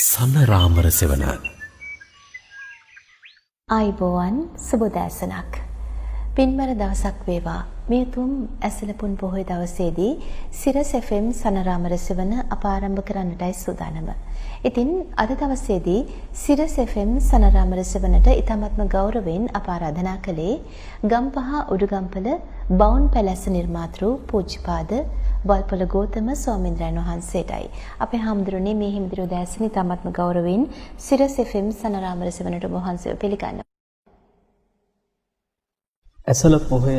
සනරාමර සෙවන ආයිබෝවන් සුබෝදෑසනක් පින්බර දවසක් වේවා මේ තුම් ඇසලපුන් පොහොය දවසේදී සිරස් FM සනරාමර සෙවන අප ආරම්භ කරන්නටයි සූදානම. ඉතින් අද දවසේදී සිරස් FM සනරාමර සෙවනට ඉතාමත්ම ගෞරවයෙන් අප ආරාධනා කළේ ගම්පහ උඩුගම්පල බවුන් පැලැස්ස නිර්මාතෘ පූජ්‍යපාද වල්පොල ගෞතම ස්වාමීන් වහන්සේටයි. අපේ හාමුදුරනේ මේ හිමිදිරි උදෑසන ඉතාමත්ම ගෞරවයෙන් සිරස් FM සනරාමර සෙවනට වහන්සේව පිළිගන්නවා. ඇසල පොහොය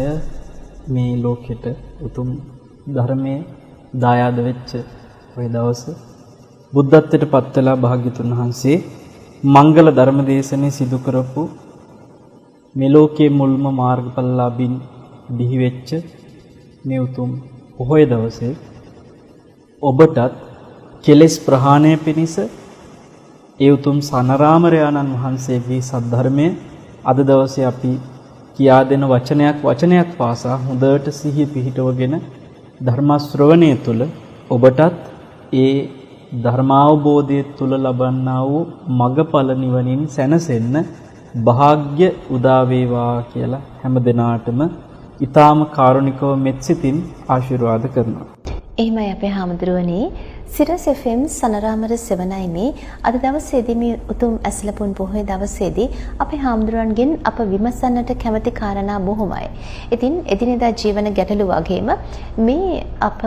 මේ ලෝකෙට උතුම් ධර්මයේ දායාද වෙච්ච ওই දවස බුද්ධත්වයට පත් වෙලා භාග්‍යතුන් වහන්සේ මංගල ධර්ම දේශනේ සිදු කරපු මේ ලෝකයේ මුල්ම මාර්ගඵලලාභින් බිහි වෙච්ච මේ උතුම් පොහොය දවසේ ඔබටත් කෙලෙස් ප්‍රහාණය පිණිස ඒ උතුම් සනරාමර ආනන් වහන්සේගේ සද්ධර්මය අද දවසේ අපි කියා දෙන වචනයක් පාසා හොඳට සිහිය පිහිටවගෙන ධර්ම ශ්‍රවණය තුළ ඔබටත් ඒ ධර්මාවබෝධය තුළ ලබන්නා වූ මගඵල නිවනින් සැනසෙන්න වාග්ය උදා වේවා කියලා හැම දිනාටම ඊ타ම කාරුණිකව මෙත්සිතින් ආශිර්වාද කරනවා. එහෙමයි අපේ හාමුදුරුවනේ සිරස් FM සනරාමර සෙවනයි මේ අද දවසේදී මේ උතුම් ඇසලපුන් පොහොය දවසේදී අපේ හාමුදුරුවන්ගෙන් අප විමසන්නට කැමති කාරණා බොහොමයි. ඉතින් එදිනෙදා ජීවන ගැටලු වගේම මේ අප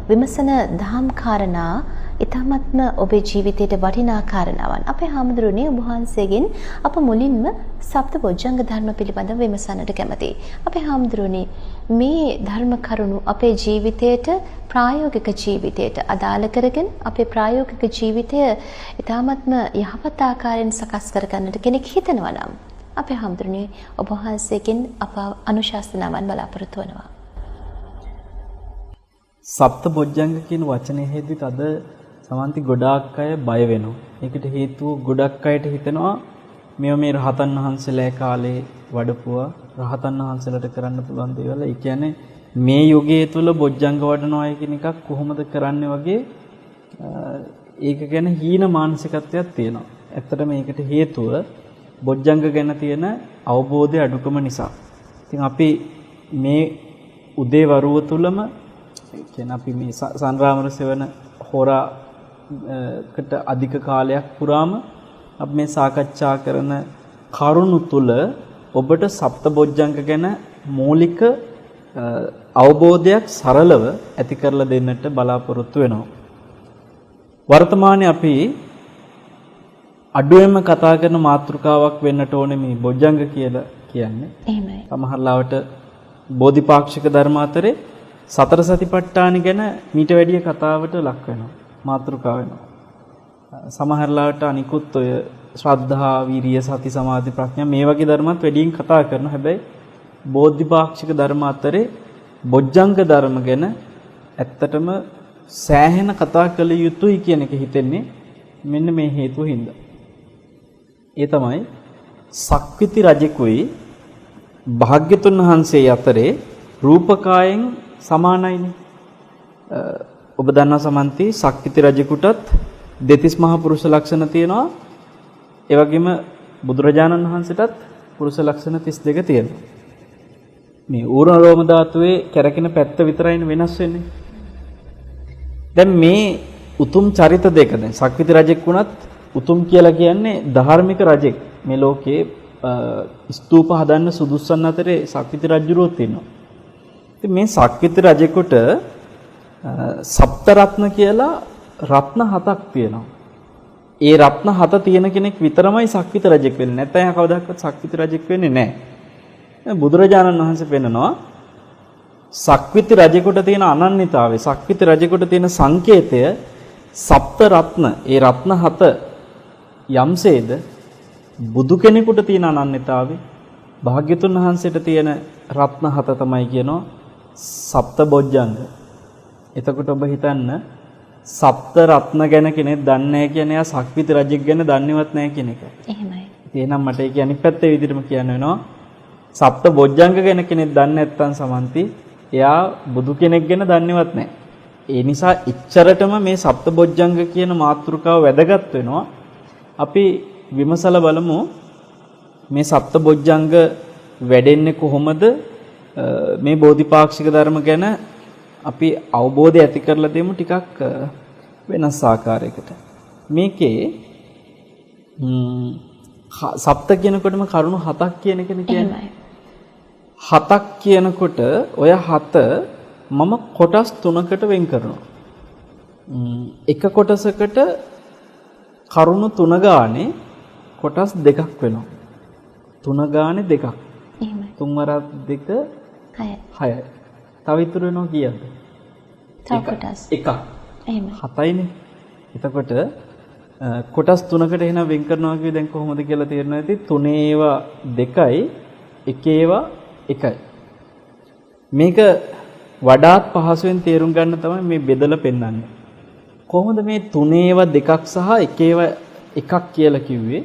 විමසන දහම් කාරණා ඊ타මත්ම ඔබේ ජීවිතයට වටිනා කාරණාවන්. අපේ හාමුදුරුවනේ ඔබ වහන්සේගෙන් අප මුලින්ම සප්තබොජ්ජංග ධර්ම පිළිබඳව විමසන්නට කැමතියි. අපේ හාමුදුරුවනේ මේ ධර්ම කරුණු අපේ ජීවිතයට ප්‍රායෝගික ජීවිතයට අදාළ කරගෙන අපේ ප්‍රායෝගික ජීවිතය ඊ타මත්ම යහපත් ආකාරයෙන් සකස් කර ගන්නට කෙනෙක් හිතනවා නම් අපේ හාමුදුරුවනේ ඔබ වහන්සේගෙන් අප අනුශාසනාවන් බලාපොරොත්තු වෙනවා. සප්තබොජ්ජංග කියන වචනේ හේතුත් අද සමන්ති ගොඩාක් අය බය වෙනවා. ඒකට හේතුව ගොඩක් අයට හිතෙනවා මේ රහතන් වහන්සේලා කාලේ වඩපුවා රහතන් වහන්සේලාට කරන්න පුළුවන් දේවල්. ඒ කියන්නේ මේ යුගයේ තුල බොජ්ජංග වඩනවා කියන එකක් කොහොමද කරන්නේ වගේ ඒක ගැන හීන මානසිකත්වයක් තියෙනවා. ඇත්තට මේකට හේතුව බොජ්ජංග ගැන තියෙන අවබෝධය අඩුකම නිසා. ඉතින් අපි මේ උදේ වරුව තුලම කියන්නේ අපි මේ සනරාමර සෙවන හොරාකට අධික කාලයක් පුරාම අපි මේ සාකච්ඡා කරන කරුණු තුල ඔබට සප්තබොජ්ජංග ගැන මූලික අවබෝධයක් සරලව ඇති කරලා දෙන්නට බලාපොරොත්තු වෙනවා. වර්තමානයේ අපි අඩුවෙන්ම කතා කරන මාතෘකාවක් වෙන්නට ඕනේ මේ බොජ්ජංග කියලා කියන්නේ. එහෙමයි. සමහර ලාවට බෝධිපාක්ෂික ධර්ම අතරේ සතර සතිපට්ඨාන ගැන මීට වැඩිය කතාවට ලක් වෙනවා. මාතෘකාව වෙනවා. සමහර ලාවට අනිකුත් ඔය ශ්‍රද්ධා, වීරිය, සති, සමාධි, ප්‍රඥා මේ වගේ ධර්මات වැඩියෙන් කතා කරනවා. හැබැයි බෝධිපාක්ෂික ධර්ම අතරේ බොජ්ජංග ධර්ම ගැන ඇත්තටම සෑහෙන කතා කළ යුතුයි කියන එක හිතෙන්නේ මෙන්න මේ හේතුව හින්දා. ඒ තමයි සක්විති රජෙකුයි භාග්‍යතුන් වහන්සේ අතරේ රූපකායෙන් සමානයිනේ. ඔබ දන්නා සමන්ති සක්විති රජෙකුටත් දෙතිස් මහා පුරුෂ ලක්ෂණ තියෙනවා. ඒ වගේම බුදුරජාණන් වහන්සේටත් පුරුෂ ලක්ෂණ 32 තියෙනවා. මේ ඌර්ණ රෝම ධාතුවේ කැරකෙන පැත්ත විතරයිනේ වෙනස් වෙන්නේ. දැන් මේ උතුම් චරිත දෙක දැන් සක්විති රජෙක් වුණත් උතුම් කියලා කියන්නේ ධාර්මික රජෙක්. මේ ලෝකේ ස්තූප හදන්න සුදුස්සන් අතරේ සක්විති රජුරුවෝ තියෙනවා. ඉතින් මේ සක්විති රජෙකුට සප්ත රත්න කියලා රත්න 7ක් තියෙනවා. ඒ රත්න 7 තියෙන කෙනෙක් විතරමයි සක්විති රජෙක් වෙන්නේ. නැත්නම් එයා කවදාවත් සක්විති රජෙක් වෙන්නේ නැහැ. බුදුරජාණන් වහන්සේ පෙන්නනවා සක්විති රජෙකුට තියෙන අනන්‍යතාවය, සක්විති රජෙකුට තියෙන සංකේතය සප්ත රත්න. ඒ රත්න 7 යම්සේද බුදු කෙනෙකුට තියෙන අනන්‍යතාවය භාග්‍යතුන් වහන්සේට තියෙන රත්න 7 තමයි කියනවා සප්ත බොජ්ජංග. එතකොට ඔබ හිතන්න සප්ත රත්න ගැන කෙනෙක් දන්නේ නැහැ කියන්නේ එයා සක්විති රජෙක් ගැන දන්නේවත් නැහැ කියන එක. එහෙමයි. එහෙනම් මට ඒක අනිත් පැත්තේ විදිහටම කියන්න වෙනවා. සප්ත බොජ්ජංග ගැන කෙනෙක් දන්නේ නැත්නම් සමන්ති එයා බුදු කෙනෙක් ගැන දන්නේවත් නැහැ. ඒ නිසා ඉච්චරටම මේ සප්තබොජ්ජංග කියන මාතෘකාව වැදගත් වෙනවා. අපි විමසලා බලමු මේ සප්තබොජ්ජංග වැඩෙන්නේ කොහොමද? මේ බෝධිපාක්ෂික ධර්ම ගැන අපි අවබෝධය ඇති කරලා දෙමු ටිකක් වෙනස් ආකාරයකට. මේකේ සප්ත කියනකොටම කරුණු 7ක් කියන එකනේ කියන්නේ. 7ක් කියනකොට ඔය 7 මම කොටස් 3කට වෙන් කරනවා. එක කොටසකට කරුණු 3 ගානේ කොටස් 2ක් වෙනවා. 3 ගානේ 2ක්. එහෙමයි. 3 වරක් 2 6යි. තව ඉතුරු වෙනවා කීයද? තව කොටස්. එකක්. එහෙමයි. 7යිනේ. එතකොට කොටස් 3කට එහෙනම් වෙන් කරනවා කිව්වේ දැන් කොහොමද කියලා තේරෙනවා ඇති. 3 ඒවා 2යි, 1 ඒවා 1යි. මේක වඩාත් පහසුවෙන් තේරුම් ගන්න තමයි මේ බෙදලා පෙන්වන්නේ. කොහොමද මේ 3 ඒවා 2ක් සහ 1 ඒවා 1ක් කියලා කිව්වේ?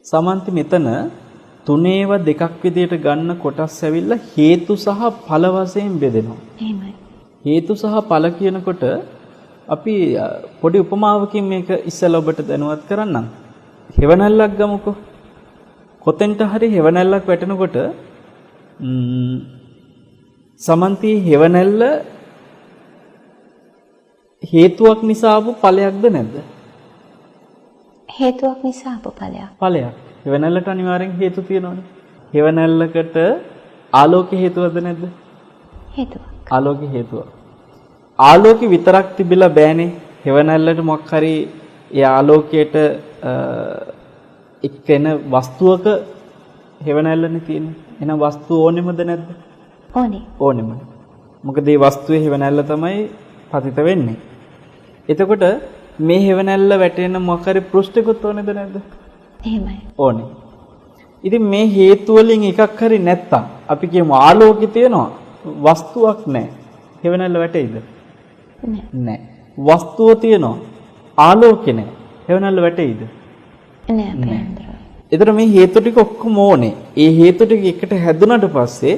සමන්ති මෙතන 3 ඒවා 2ක් විදියට ගන්න කොටස් ඇවිල්ලා හේතු සහ ඵල වශයෙන් බෙදෙනවා. එහෙමයි. හේතු සහ ඵල කියනකොට අපි පොඩි උපමාවකින් මේක ඉස්සෙල්ලා ඔබට දැනුවත් කරන්නම්. හෙවණැල්ලක් ගමුකෝ. කොතෙන්ට හරි හෙවණැල්ලක් වැටෙනකොට සමන්ති හෙවණැල්ල හේතුවක් නිසා ආපු ඵලයක්ද නැද්ද? හේතුවක් නිසා ආපු ඵලයක්. ඵලයක්. හෙවණැල්ලට අනිවාර්යෙන් හේතු තියෙනවනේ. හෙවණැල්ලකට ආලෝක හේතුවද නැද්ද? හේතුවක්. ආලෝක හේතුව. ආලෝකෙ විතරක් තිබිලා බෑනේ. හෙවණැල්ලට මොකක් හරි ඒ ආලෝකයට එක්කෙන වස්තුවක හෙවණැල්ලනේ තියෙන්නේ. එහෙනම් වස්තුව ඕනෙමද නැද්ද? ඕනේ. ඕනෙම. මොකද මේ වස්තුවේ හෙවණැල්ල තමයි පතිත වෙන්නේ. එතකොට මේ හෙවණැල්ල වැටෙන මොකක් හරි පෘෂ්ඨිකුත් ඕනේද නැද්ද? එහෙමයි. ඕනේ. ඉතින් මේ හේතු වලින් එකක් හරි නැත්තම් අපි කියමු ආලෝකය තියෙනවා වස්තුවක් නැහැ. හෙවණැල්ල වැටෙයිද? නැහැ. වස්තුව තියෙනවා ආලෝකය නැහැ. හෙවණැල්ල වැටෙයිද? නැහැ. එතකොට මේ හේතු ටික ඔක්කොම ඕනේ. ඒ හේතු ටික එකට හැදුනට පස්සේ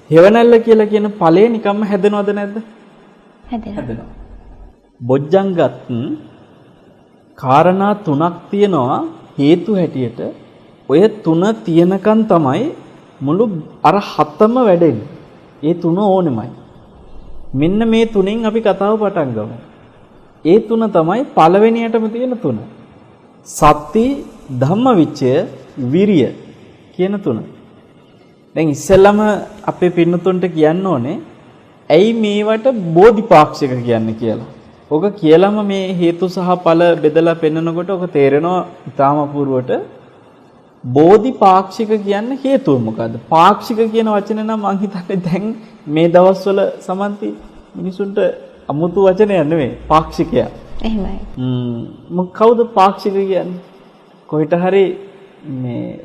හෙවණැල්ල කියලා කියන ඵලය නිකම්ම හැදෙනවද නැද්ද? හැදෙනවා. බොජ්ජංගත් කාරණා 3ක් තියෙනවා හේතු හැටියට. ඔය 3 තියෙනකන් තමයි මුළු අර 7ම වැඩෙන්නේ. ඒ 3 ඕනෙමයි. මෙන්න මේ 3න් අපි කතාව පටන් ගමු. ඒ 3 තමයි පළවෙනියටම තියෙන 3. සති, ධම්මවිචය, විරිය කියන 3. දැන් ඉස්සෙල්ලම අපේ පින්නතුන්ට කියන්න ඕනේ ඇයි මේවට බෝධිපාක්ෂික කියන්නේ කියලා. ඔක කියලාම මේ හේතු සහ ඵල බෙදලා පෙන්නකොට ඔක තේරෙනවා ඊටාම අපූර්වට. බෝධිපාක්ෂික කියන්නේ හේතුව මොකද්ද? පාක්ෂික කියන වචනේ නම් මං හිතන්නේ දැන් මේ දවස්වල සමන්ති මිනිසුන්ට අමුතු වචනයක් නෙවෙයි පාක්ෂිකයා. එහෙමයි. කවුද පාක්ෂික කියන්නේ? කොහෙට හරි මේ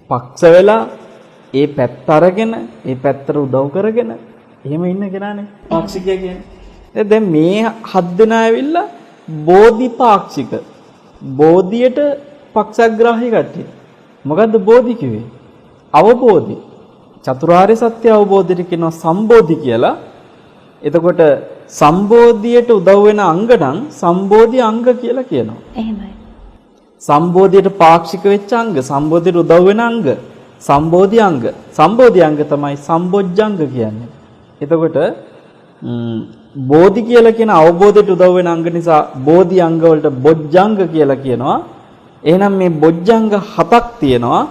පක්ෂ වෙලා ඒ පැත්ත අරගෙන ඒ පැත්තට උදව් කරගෙන එහෙම ඉන්න කෙනානේ පාක්ෂිකය කියන්නේ. දැන් මේ 7 දෙනා ඇවිල්ලා බෝධිපාක්ෂික. බෝධියට පක්ෂග්‍රාහී කට්ටිය. මොකද්ද බෝධි කිව්වේ? අවබෝධි. චතුරාර්ය සත්‍ය අවබෝධයට කියනවා සම්බෝධි කියලා. එතකොට සම්බෝධියට උදව් වෙන අංග නම් සම්බෝධි අංග කියලා කියනවා. එහෙමයි. සම්බෝධියට පාක්ෂික වෙච්ච අංග, සම්බෝධියට උදව් වෙන අංග, සම්බෝධි අංග. සම්බෝධි අංග තමයි සම්බොජ්ජංග කියන්නේ. එතකොට බෝධි කියලා කියන අවබෝධයට උදව් වෙන අංග නිසා බෝධි අංග වලට බොජ්ජංග කියලා කියනවා. එහෙනම් මේ බොජ්ජංග 7ක් තියෙනවා.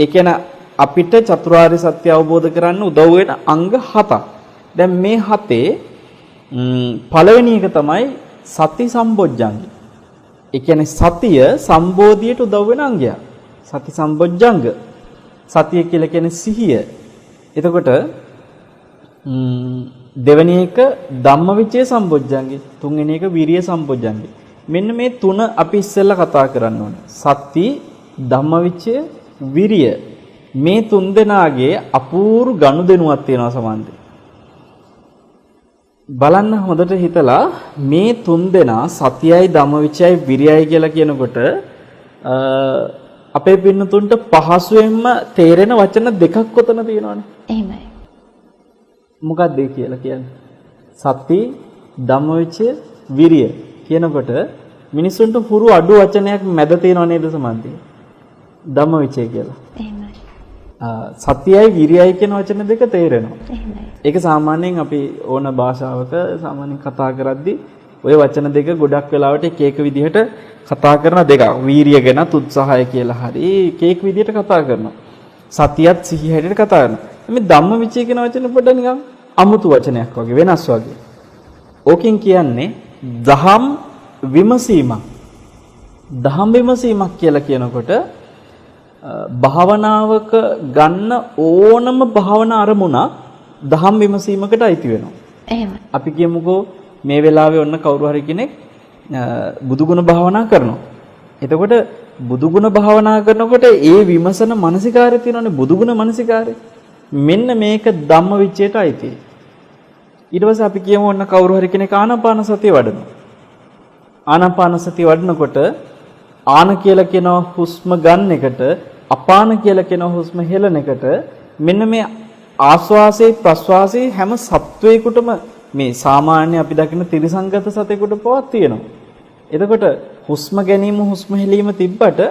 ඒ කියන්නේ අපිට චතුරාර්ය සත්‍ය අවබෝධ කරන්න උදව් වෙන අංග 7ක්. දැන් මේ 7 පළවෙනි එක තමයි සති සම්බොජ්ජංග. ඒ කියන්නේ සතිය සම්බෝධියට උදව් වෙන අංගයක්. සති සම්බොජ්ජංග. සතිය කියලා කියන්නේ සිහිය. එතකොට දෙවෙනි එක ධම්මවිචේ සම්බොජ්ජංගේ, තුන්වෙනි එක විරිය සම්බොජ්ජංගේ. මෙන්න මේ තුන අපි ඉස්සෙල්ලා කතා කරන්න ඕනේ. සති, ධම්මවිචය, විරිය. මේ තුන් දෙනාගේ අපූර්ව ගනුදෙනුවක් තියෙනවා සමන්ති. බලන්න හොඳට හිතලා මේ තුන් දෙනා සතියයි ධම්මවිචයයි විරියයි කියලා කියනකොට අපේ පින්නතුන්ට පහසුවෙන්ම තේරෙන වචන දෙකක් ඔතන තියෙනවානේ. එහෙමයි. මොකක්ද ඒ කියලා කියන්නේ? සති, ධම්මවිචය, විරිය කියනකොට මිනිස්සුන්ට හුරු අඩු වචනයක් මැද තියෙනව නේද සමන්ති? ධම්මවිචය කියලා. එහෙමයි. සතියයි විරියයි කියන වචන දෙක තේරෙනවා. එහෙමයි. ඒක සාමාන්‍යයෙන් අපි ඕන භාෂාවක සාමාන්‍යයෙන් කතා කරද්දී ওই වචන දෙක ගොඩක් වෙලාවට එක එක විදිහට කතා කරන දෙකක්. වීරිය ගැන උත්සාහය කියලා හරි එක එක විදිහට කතා කරනවා. සතියත් සිහිය හැටියට කතා කරනවා. මේ ධම්මවිචය කියන වචනේ පොඩ්ඩක් නිකන් අමුතු වචනයක් වගේ වෙනස් වගේ. ඕකෙන් කියන්නේ දහම් විමසීමක්. දහම් විමසීමක් කියලා කියනකොට භාවනාවක ගන්න ඕනම භාවනා අරමුණක් දහම් විමසීමකට අයිති වෙනවා. එහෙමයි. අපි කියමුකෝ මේ වෙලාවේ ඔන්න කවුරු හරි කෙනෙක් බුදුගුණ භාවනා කරනවා. එතකොට බුදුගුණ භාවනා කරනකොට ඒ විමසන මානසිකාරය තියෙනවානේ බුදුගුණ මානසිකාරය. මෙන්න මේක ධම්මවිචයට අයිතියි. ඊට පස්සේ අපි කියමු ඔන්න කවුරු හරි කෙනෙක් ආනාපාන සතිය වඩනවා. ආනාපාන සතිය වඩනකොට ආන කියලා කියන හුස්ම ගන්න එකට අපාන කියලා කියන හුස්ම හෙලන එකට මෙන්න මේ ආස්වාසේ ප්‍රස්වාසේ හැම සත්වයකටම මේ සාමාන්‍ය අපි දකින ත්‍රිසංගත සතෙකුට පවත් තියෙනවා. එතකොට හුස්ම ගැනීම හුස්ම හෙලීම තිබ්බට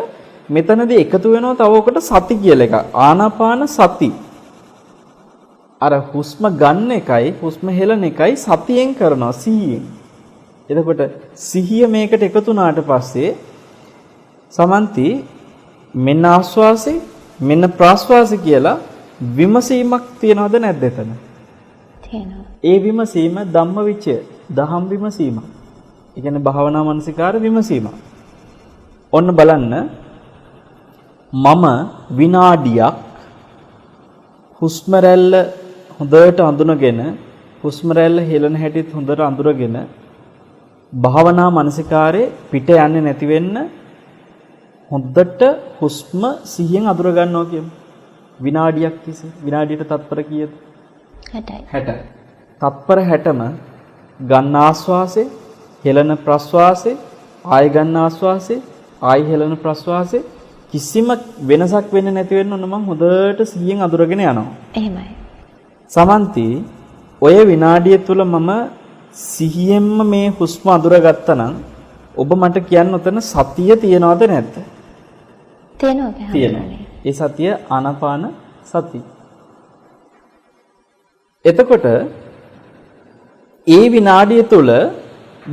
මෙතනදී එකතු වෙනවා තව ඔකට සති කියලා එකක්. ආනාපාන සති. අර හුස්ම ගන්න එකයි හුස්ම හෙලන එකයි සතියෙන් කරනවා සිහියෙන්. එතකොට සිහිය මේකට එකතු වුණාට පස්සේ සමන්ති මෙන්න ආස්වාසේ මෙන්න ප්‍රාස්වාසේ කියලා විමසීමක් තියනවද නැද්ද එතන? තියෙනවා. ඒ විමසීම ධම්මවිචය දහම් විමසීම. ඒ කියන්නේ භාවනා මානසිකාර විමසීම. ඔන්න බලන්න මම විනාඩියක් හුස්ම රැල්ල හොඳට අඳුනගෙන හුස්ම රැල්ල හෙලන හැටිත් හොඳට අඳුරගෙන භාවනා මානසිකාරේ පිට යන්නේ නැති වෙන්න හොඳට හුස්ම සිහියෙන් අඳුර ගන්නවා කියමු. විනාඩියක් තිස්සේ විනාඩියට තත්පර කීයද? 60යි. 60යි. තත්පර 60ම ගන්න ආස්වාසේ හෙලන ප්‍රස්වාසේ ආය ගන්න ආස්වාසේ ආය හෙලන ප්‍රස්වාසේ කිසිම වෙනසක් වෙන්නේ නැති වෙන්න ඕන මම හොඳට සිහියෙන් අඳුරගෙන යනවා. එහෙමයි. සමන්ති ඔය විනාඩිය තුල මම සිහියෙන්ම මේ හුස්ම අඳුරගත්තා නම් ඔබ මට කියන්න උතන සතිය තියනවද නැද්ද? තියෙනවා. ඒ සතිය ආනාපාන සති. එතකොට ඒ විනාඩිය තුල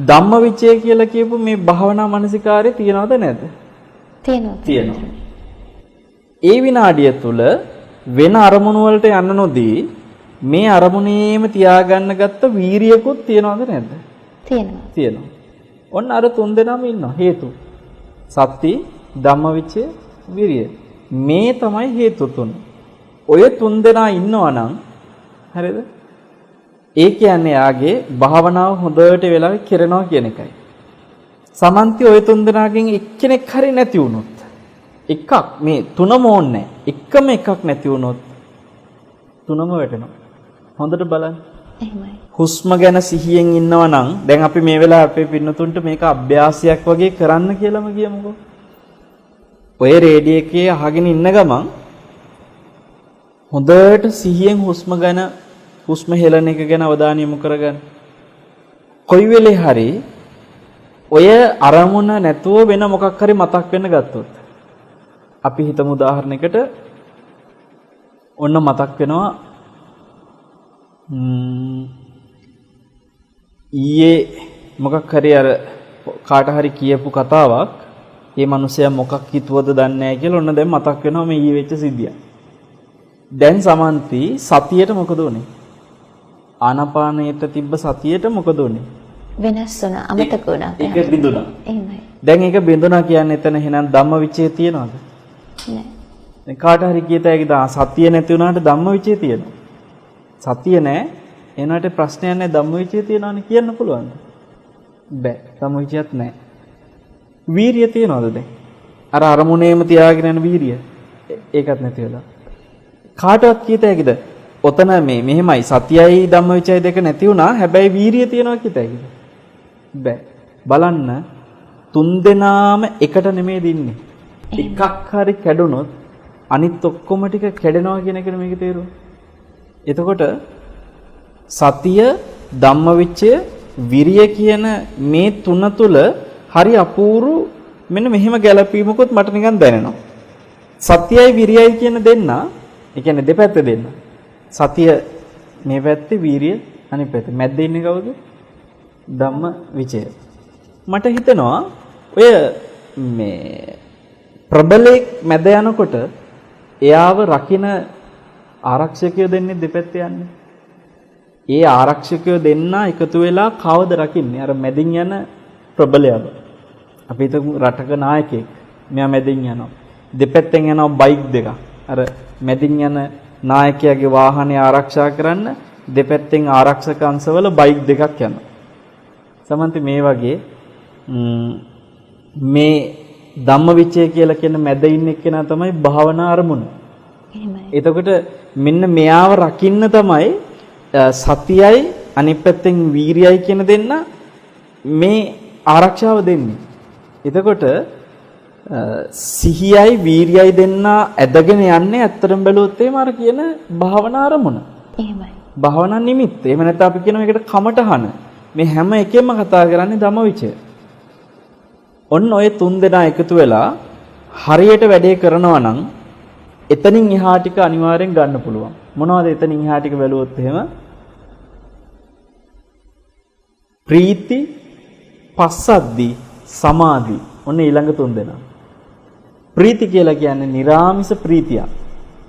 ධම්මවිචය කියලා කියපු මේ භාවනා මානසිකාරය තියනවද නැද්ද? තියෙනවා. ඒ විනාඩිය තුල වෙන අරමුණු වලට යන්න නොදී මේ අරමුණේම තියාගන්න ගත්ත වීරියකුත් තියනවද නැද්ද? තියෙනවා. ඔන්න අර තුන් දෙනාම ඉන්නවා හේතු. සති, ධම්මවිචය, විරිය. මේ තමයි හේතු තුන. ඔය තුන් දෙනා ඉන්නවා නම් හරිද? ඒ කියන්නේ යාගේ භාවනාව හොඳට වෙලාවෙ කරනවා කියන එකයි. සමන්ති ඔය තුන් දෙනාගෙන් එක්කෙනෙක් හරි නැති වුණොත් එකක් මේ තුනම ඕනේ එකම එකක් නැති වුණොත් තුනම වැටෙනවා. හොඳට බලන්න. එහෙමයි. හුස්ම ගැන සිහියෙන් ඉන්නවා නම් දැන් අපි මේ වෙලාව අපේ පින්නතුන්ට මේක අභ්‍යාසයක් වගේ කරන්න කියලාම කියමුකෝ. ඔය රේඩියෝ එකේ අහගෙන ඉන්න ගමන් හොඳට සිහියෙන් හුස්ම ගැන හුස්ම හෙලන එක ගැන අවධානය යොමු කරගන්න. කොයි වෙලේ හරි ඔය අරමුණ නැතුව වෙන මොකක් හරි මතක් වෙන්න ගත්තොත් අපි හිතමු උදාහරණයකට ඔන්න මතක් වෙනවා ඊයේ මොකක් හරි අර කාට හරි කියපු කතාවක් ඒ මිනිසයා මොකක් හිතුවද දන්නේ නැහැ කියලා ඔන්න දැන් මතක් වෙනවා මේ ඊයේ වෙච්ච සිද්ධිය. දැන් සමන්ති සතියට මොකද උනේ? ආනාපානයට තිබ්බ සතියට මොකද උනේ? වෙනස් වුණා, අමතක වුණා. ඒක බිඳුණා. එහෙමයි. දැන් ඒක බිඳුණා කියන්නේ එතන එහෙනම් ධම්මවිචය තියනවද? නෑ. දැන් කාට හරි කියත හැකිද සතිය නැති වුණාට ධම්මවිචය තියෙනවා. සතිය නැහැ. එනකට ප්‍රශ්නයක් නැහැ ධම්මවිචය තියනවනේ කියන්න පුළුවන්ද? බෑ. ධම්මවිචයත් නැහැ. වීරිය තියනවද දැන්? අර අරමුණේම තියාගෙන යන වීරිය. ඒකත් නැති වෙලා. කාටවත් කියත හැකිද? ඔතන මේ මෙහෙමයි සතියයි ධම්මවිචයයි දෙක නැති වුණා. හැබැයි වීරිය තියනවා කියත හැකිද? බෑ. බලන්න තුන් දෙනාම එකට නෙමෙයි දින්නේ. එකක් හරි කැඩුනොත් අනිත් ඔක්කොම ටික කැඩෙනවා කියන එක මේකේ තේරුම. එතකොට සතිය ධම්මවිචය විරිය කියන මේ තුන තුල හරි අපූරු මෙන්න මෙහෙම ගැළපීමකුත් මට නිකන් දැනෙනවා. සතියයි විරියයි කියන දෙන්න, ඒ කියන්නේ දෙපැත්ත දෙන්න. සතිය මේ පැත්තේ, වීරිය අනිත් පැත්තේ. මැද්දේ ඉන්නේ කවුද? ධම්ම විචය. මට හිතෙනවා ඔය මේ ප්‍රබලෙක් මැද යනකොට එයාව රකින්න ආරක්ෂකයෝ දෙන්නේ දෙපැත්තේ යන්නේ. ඒ ආරක්ෂකයෝ දෙන්න එකතු වෙලා කවද රකින්නේ? අර මැදින් යන ප්‍රබලයව. අපි හිතමු රටක නායකයෙක්. මෙයා මැදින් යනවා. දෙපැත්තෙන් යනවා බයික් දෙකක්. අර මැදින් යන නායකයාගේ වාහනේ ආරක්ෂා කරන්න දෙපැත්තෙන් ආරක්ෂක අංශවල බයික් දෙකක් යනවා. සමන්ති මේ වගේ මේ ධම්මවිචය කියලා කියන මැද ඉන්න එක්කෙනා තමයි භාවනා අරමුණ. එහෙමයි. එතකොට මෙන්න මෙයාව රකින්න තමයි සතියයි අනිත් පැත්තෙන් වීරියයි කියන දෙන්න මේ ආරක්ෂාව දෙන්නේ. එතකොට සිහියයි වීරියයි දෙන්න ඇදගෙන යන්නේ ඇත්තටම බැලුවොත් එහෙම අර කියන භාවනා අරමුණ. එහෙමයි. භාවනා නිමිත්ත. එහෙම නැත්නම් අපි කියන එකට කමටහන. මේ හැම එකෙම කතා කරන්නේ ධම්මවිචය. ඔන්න ඔය තුන් දෙනා එකතු වෙලා හරියට වැඩේ කරනවා නම් එතනින් එහා ටික අනිවාර්යෙන් ගන්න පුළුවන්. මොනවද එතනින් එහා ටික බැලුවොත් එහෙම? ප්‍රීති, පස්සද්ධි, සමාධි. ඔන්න ඊළඟ තුන් දෙනා. ප්‍රීති කියලා කියන්නේ නිරාමිස ප්‍රීතිය.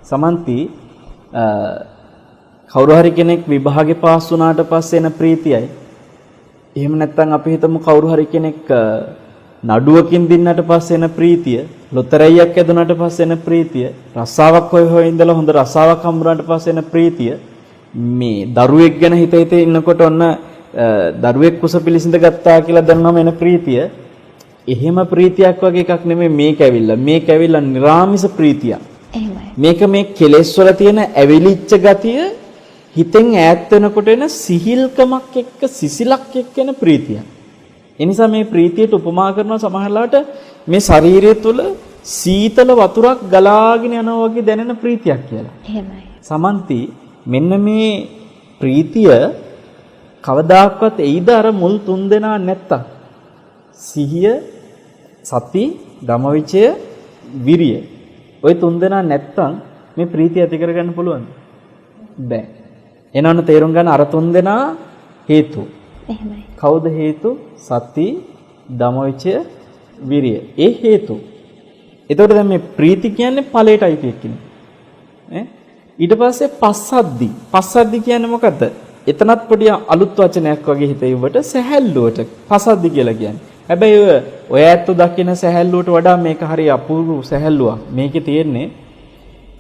සමන්ති කවුරු හරි කෙනෙක් විභාගේ පාස් වුණාට පස්සේ එන ප්‍රීතියයි. එහෙම නැත්නම් අපි හිතමු කවුරු හරි කෙනෙක් නඩුවකින් දින්නට පස්සේ එන ප්‍රීතිය, ලොතරැයියක් ඇදුනට පස්සේ එන ප්‍රීතිය, රස්සාවක් හොය ඉඳලා හොඳ රස්සාවක් හම්බුනාට පස්සේ එන ප්‍රීතිය, මේ දරුවෙක් ගැන හිත හිත ඉන්නකොට ඔන්න දරුවෙක් කුස පිළිසිඳ ගත්තා කියලා දැනනම එන ප්‍රීතිය, එහෙම ප්‍රීතියක් වගේ එකක් නෙමෙයි මේක ඇවිල්ලා. මේක ඇවිල්ලා නිරාමිස ප්‍රීතිය. එහෙමයි. මේක මේ කෙලෙස් වල තියෙන ඇවිලිච්ච ගතිය හිතෙන් ඈත් වෙනකොට එන සිහිල්කමක් එක්ක සිසිලක් එක්ක එන ප්‍රීතිය. ඒ නිසා මේ ප්‍රීතියට උපමා කරනවා සමහරලාට මේ ශරීරය තුළ සීතල වතුරක් ගලාගෙන යනවා වගේ දැනෙන ප්‍රීතියක් කියලා. එහෙමයි. සමන්ති මෙන්න මේ ප්‍රීතිය කවදාක්වත් එයිද අර මුල් තුන් දෙනා නැත්තම්? සිහිය, සති, ධම්මවිචය, විරිය. ওই තුන් දෙනා නැත්තම් මේ ප්‍රීතිය ඇති කරගන්න පුළුවන්ද? බෑ. එනවන තේරුම් ගන්න අර තුන් දෙනා හේතු. එහෙමයි. කවුද හේතු? සති, ධම්මවිචය, විරිය. ඒ හේතු. එතකොට දැන් මේ ප්‍රීති කියන්නේ ඵලයටයි කියන්නේ. ඊට පස්සේ පස්සද්ධි. පස්සද්ධි කියන්නේ මොකද්ද? එතනත් පොඩි අලුත් වචනයක් වගේ හිතෙව්වට සැහැල්ලුවට පස්සද්ධි කියලා කියන්නේ. හැබැයි ඔය ඇත්ත දකින්න සැහැල්ලුවට වඩා මේක හරි අපූර්ව සැහැල්ලුවක්. මේකේ තියෙන්නේ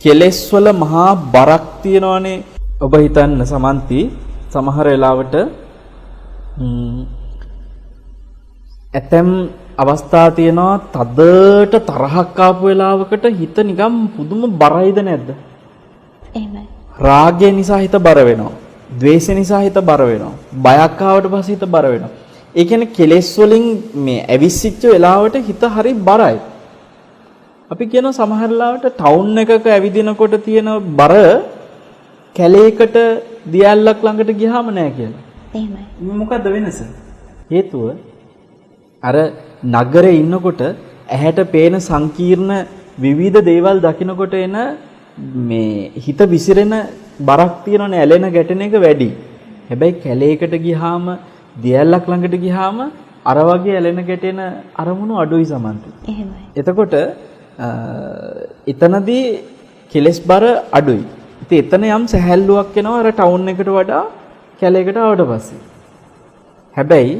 කෙලෙස් වල මහා බරක් තියෙනවනේ. ඔබ හිතන්න සමන්ති සමහර වෙලාවට ඇතැම් අවස්ථා තියෙනවා තදට තරහක් ආපු වෙලාවකට හිත නිකම් පුදුම බරයිද නැද්ද? එහෙමයි. රාගය නිසා හිත බර වෙනවා. ද්වේෂය නිසා හිත බර වෙනවා. බයක් ආවට පස්සේ හිත බර වෙනවා. ඒ කියන්නේ කෙලෙස් වලින් මේ ඇවිස්සිච්ච වෙලාවට හිත හරි බරයි. අපි කියනවා සමහර වෙලාවට ටවුන් එකක ඇවිදිනකොට තියෙන බර කැලේකට දියැලක් ළඟට ගියාම නෑ කියලා. එහෙමයි. මොකද්ද වෙනස? හේතුව අර නගරේ ඉන්නකොට ඇහැට පේන සංකීර්ණ විවිධ දේවල් දකිනකොට එන මේ හිත විසිරෙන බරක් තියෙනනේ, ඇලෙන ගැටෙන එක වැඩි. හැබැයි කැලේකට ගියාම දියැලක් ළඟට ගියාම අර වගේ ඇලෙන ගැටෙන අරමුණු අඩුයි සමන්ති. එහෙමයි. එතකොට එතනදී කෙලස් බර අඩුයි. ඉතින් එතන යම් සැහැල්ලුවක් එනවා අර ටවුන් එකට වඩා කැලේකට ආවට පස්සේ. හැබැයි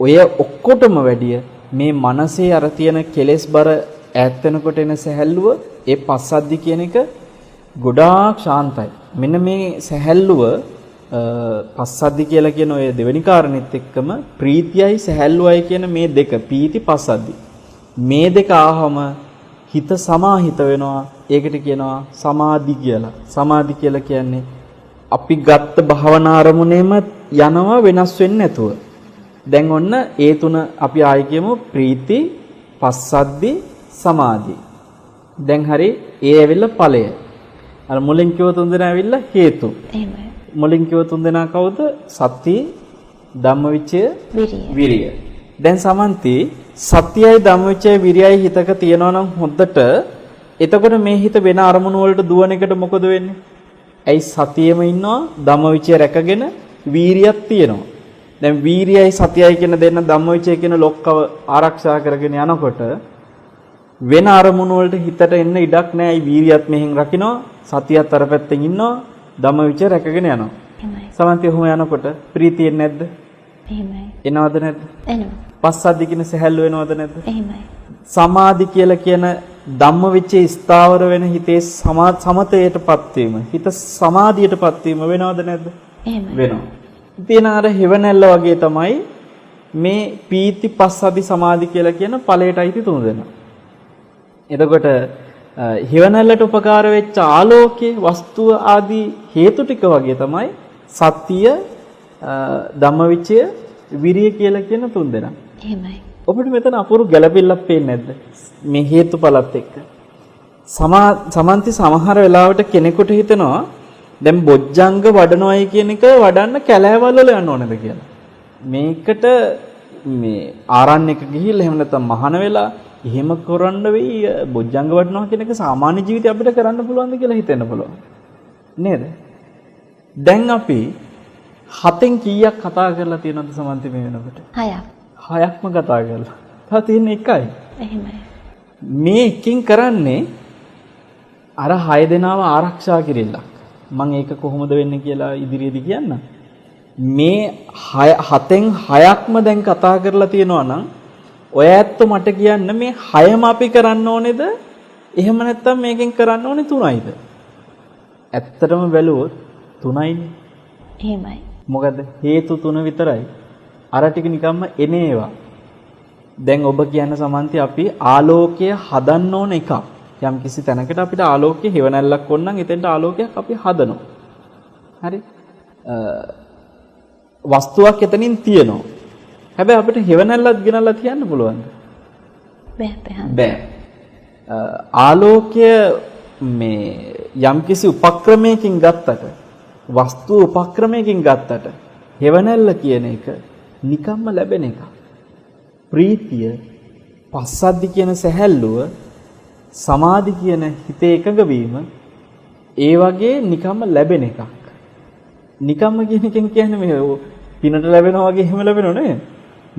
ඔය ඔක්කොටම වැඩිය මේ මනසේ අර තියෙන කෙලස් බර ඈත් වෙනකොට එන සැහැල්ලුව, ඒ පස්සද්ධි කියන එක ගොඩාක් ශාන්තයි. මෙන්න මේ සැහැල්ලුව පස්සද්ධි කියලා කියන ඔය දෙවෙනි කාරණෙත් එක්කම ප්‍රීතියයි සැහැල්ලුවයි කියන මේ දෙක, පීති පස්සද්ධි, මේ දෙක ආවම හිත සමාහිත වෙනවා. ඒකට කියනවා සමාධි කියලා. සමාධි කියලා කියන්නේ අපි ගත්ත භාවනා අරමුණේම යනවා, වෙනස් වෙන්නේ නැතුව. දැන් ඔන්න ඒ තුන අපි ආයෙ කියමු. ප්‍රීති, පස්සද්ධි, සමාධි. දැන් හරි ඒ ඇවිල්ලා ඵලය. අර මුලින් කිව්ව තුන් දෙනා ඇවිල්ලා හේතු. එහෙමයි. මුලින් කිව්ව තුන් දෙනා කවුද? සති, ධම්මවිචය, විරිය. දැන් සමන්ති සතියයි ධම්මවිචය විරියයි හිතක තියනවා නම් හොද්දට එතකොට මේ හිත වෙන අරමුණු වලට දුවන එකට මොකද වෙන්නේ? ඇයි සතියෙම ඉන්නවා ධම්මවිචය රැකගෙන වීරියක් තියෙනවා. දැන් වීරියයි සතියයි කියන දෙන්න ධම්මවිචය කියන ලොක්කව ආරක්ෂා කරගෙන යනකොට වෙන අරමුණු වලට හිතට එන්න ඉඩක් නැහැ. ඒ වීරියත් මෙහෙන් රකින්නවා සතියත් අර පැත්තෙන් ඉන්නවා ධම්මවිචය රැකගෙන යනවා. එහෙමයි. සමන්ති ඔහොම යනකොට ප්‍රීතිය නැද්ද? එහෙමයි. එනවද නැද්ද? එනවා. පස්සද්ධි කියන සැහැල්ලු වෙනවද නැද්ද? එහෙමයි. සමාධි කියලා කියන ධම්මවිචේ ස්ථාවර වෙන හිතේ සමතයටපත් වීම හිත සමාධියටපත් වීම වෙනවද නැද්ද? එහෙමයි. වෙනවා. ඉතින් අර හෙවණැල්ල වගේ තමයි මේ පීති පස්සද්ධි සමාධි කියලා කියන ඵලයට අයිති තුන දෙනා. එතකොට හෙවණැල්ලට උපකාර වෙච්ච ආලෝකයේ වස්තුව ආදී හේතු ටික වගේ තමයි සත්‍ය ධම්මවිචය විරිය කියලා කියන තුන් දෙනා. එහෙමයි. ඔබට මෙතන අපුරු ගැළපෙල්ලක් පේන්නේ නැද්ද? මේ හේතුඵලත් එක්ක. සමන්ති සමහර වෙලාවට කෙනෙකුට හිතෙනවා දැන් බොජ්ජංග වඩනොයි කියන එක වඩන්න කැලෑවල් වල යන්න ඕනේද කියලා. මේකට මේ ආරණ්‍යක ගිහිල්ලා එහෙම නැත්නම් මහාන වෙලා එහෙම කරන්න වෙයි බොජ්ජංග වඩනවා කියන එක සාමාන්‍ය ජීවිතේ අපිට කරන්න පුළුවන්ද කියලා හිතෙන්න පුළුවන්. නේද? දැන් අපි 7න් කීයක් කතා කරලා තියෙනවද සමන්ති මේ වෙනකොට? 6ක්. 6ක්ම කතා කරලා. තා තියෙන්නේ එකයි. එහෙමයි. මේ එකකින් කරන්නේ අර 6 දෙනාව ආරක්ෂා කිරිල්ලක්. මම ඒක කොහොමද වෙන්නේ කියලා ඉදිරියේදී කියන්න. මේ 7න් 6ක්ම දැන් කතා කරලා තියෙනවා නම් ඔය ඇත්ත මට කියන්න මේ 6ම අපි කරන්න ඕනේද? එහෙම නැත්නම් මේකෙන් කරන්න ඕනේ 3යිද? ඇත්තටම බැලුවොත් 3යිනේ. එහෙමයි. මොකද හේතු 3 විතරයි. අර ටික නිකම්ම එනේවා. දැන් ඔබ කියන සමන්ති අපි ආලෝකය හදන්න ඕන එකක්. යම් කිසි තැනකට අපිට ආලෝකයේ හෙවණැල්ලක් ඕන නම් එතෙන්ට ආලෝකයක් අපි හදනවා. හරි? වස්තුවක් එතනින් තියෙනවා. හැබැයි අපිට හෙවණැල්ලක් ගෙනල්ලා තියන්න පුළුවන්ද? බෑ. ආලෝකය මේ යම් කිසි උපක්‍රමයකින් ගත්තට වස්තු උපක්‍රමයකින් ගත්තට හෙවණැල්ල කියන එක නිකම්ම ලැබෙන එකක්. ප්‍රීතිය, පස්සද්ධි කියන සැහැල්ලුව, සමාධි කියන හිතේ එකඟ වීම ඒ වගේ නිකම්ම ලැබෙන එකක්. නිකම්ම කියන එකෙන් කියන්නේ මේ පිනට ලැබෙනවා වගේ එහෙම ලැබෙනව නෙවෙයි.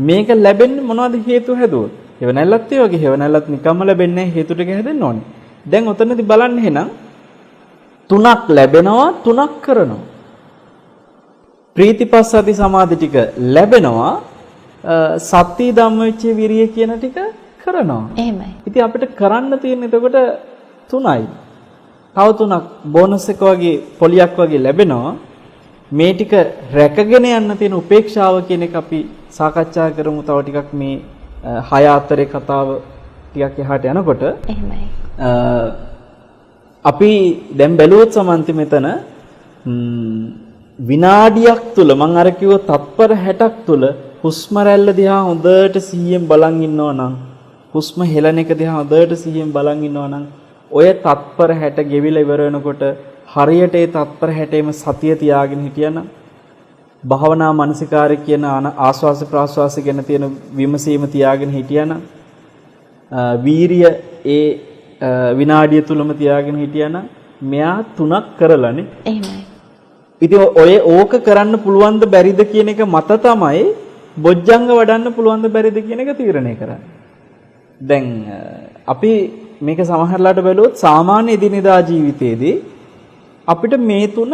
මේක ලැබෙන්නේ මොනවද හේතු හැදුවොත්? හෙවණැල්ලත් ඒ වගේ හෙවණැල්ලත් නිකම්ම ලැබෙන්නේ හේතු ටික හැදෙන්න ඕනේ. දැන් ඔතනදී බලන්න එහෙනම් තුනක් ලැබෙනවා තුනක් කරනවා. ප්‍රීතිපස්සද්ධි සමාධි ටික ලැබෙනවා සත්‍ය ධම්මවිචය විරිය කියන ටික කරනවා. එහෙමයි. ඉතින් අපිට කරන්න තියෙන එතකොට 3යි. තව 3ක් බෝනස් එක වගේ පොලියක් වගේ ලැබෙනවා. මේ ටික රැකගෙන යන්න තියෙන උපේක්ෂාව කියන එක අපි සාකච්ඡා කරමු තව ටිකක් මේ 6 අතරේ කතාව ටිකක් එහාට යනකොට. එහෙමයි. අපි දැන් බැලුවොත් සමන්ති මෙතන විනාඩියක් තුල මම අර කිව්ව තත්පර 60ක් තුල හුස්ම රැල්ල දිහා හොඳට සිහියෙන් බලන් ඉන්නවා නම් හුස්ම හෙලන එක දිහා හොඳට සිහියෙන් බලන් ඉන්නවා නම් ඔය තත්පර 60 ගෙවිලා ඉවර වෙනකොට හරියට ඒ තත්පර 60ෙම සතිය තියාගෙන හිටියනම් භාවනා මානසිකාරය කියන ආස්වාස ප්‍රාස්වාස ගැන තියෙන විමසීම තියාගෙන හිටියනම් වීරිය ඒ විනාඩිය තුලම තියාගෙන හිටියනම් මෙයා 3ක් කරලානේ. එහෙමයි. ඉතින් ඔය ඕක කරන්න පුළුවන්ද බැරිද කියන එක මත තමයි බොජ්ජංග වඩන්න පුළුවන්ද බැරිද කියන එක තීරණය කරන්නේ. දැන් අපි මේක සමහරලාට බැලුවොත් සාමාන්‍ය එදිනෙදා ජීවිතයේදී අපිට මේ තුන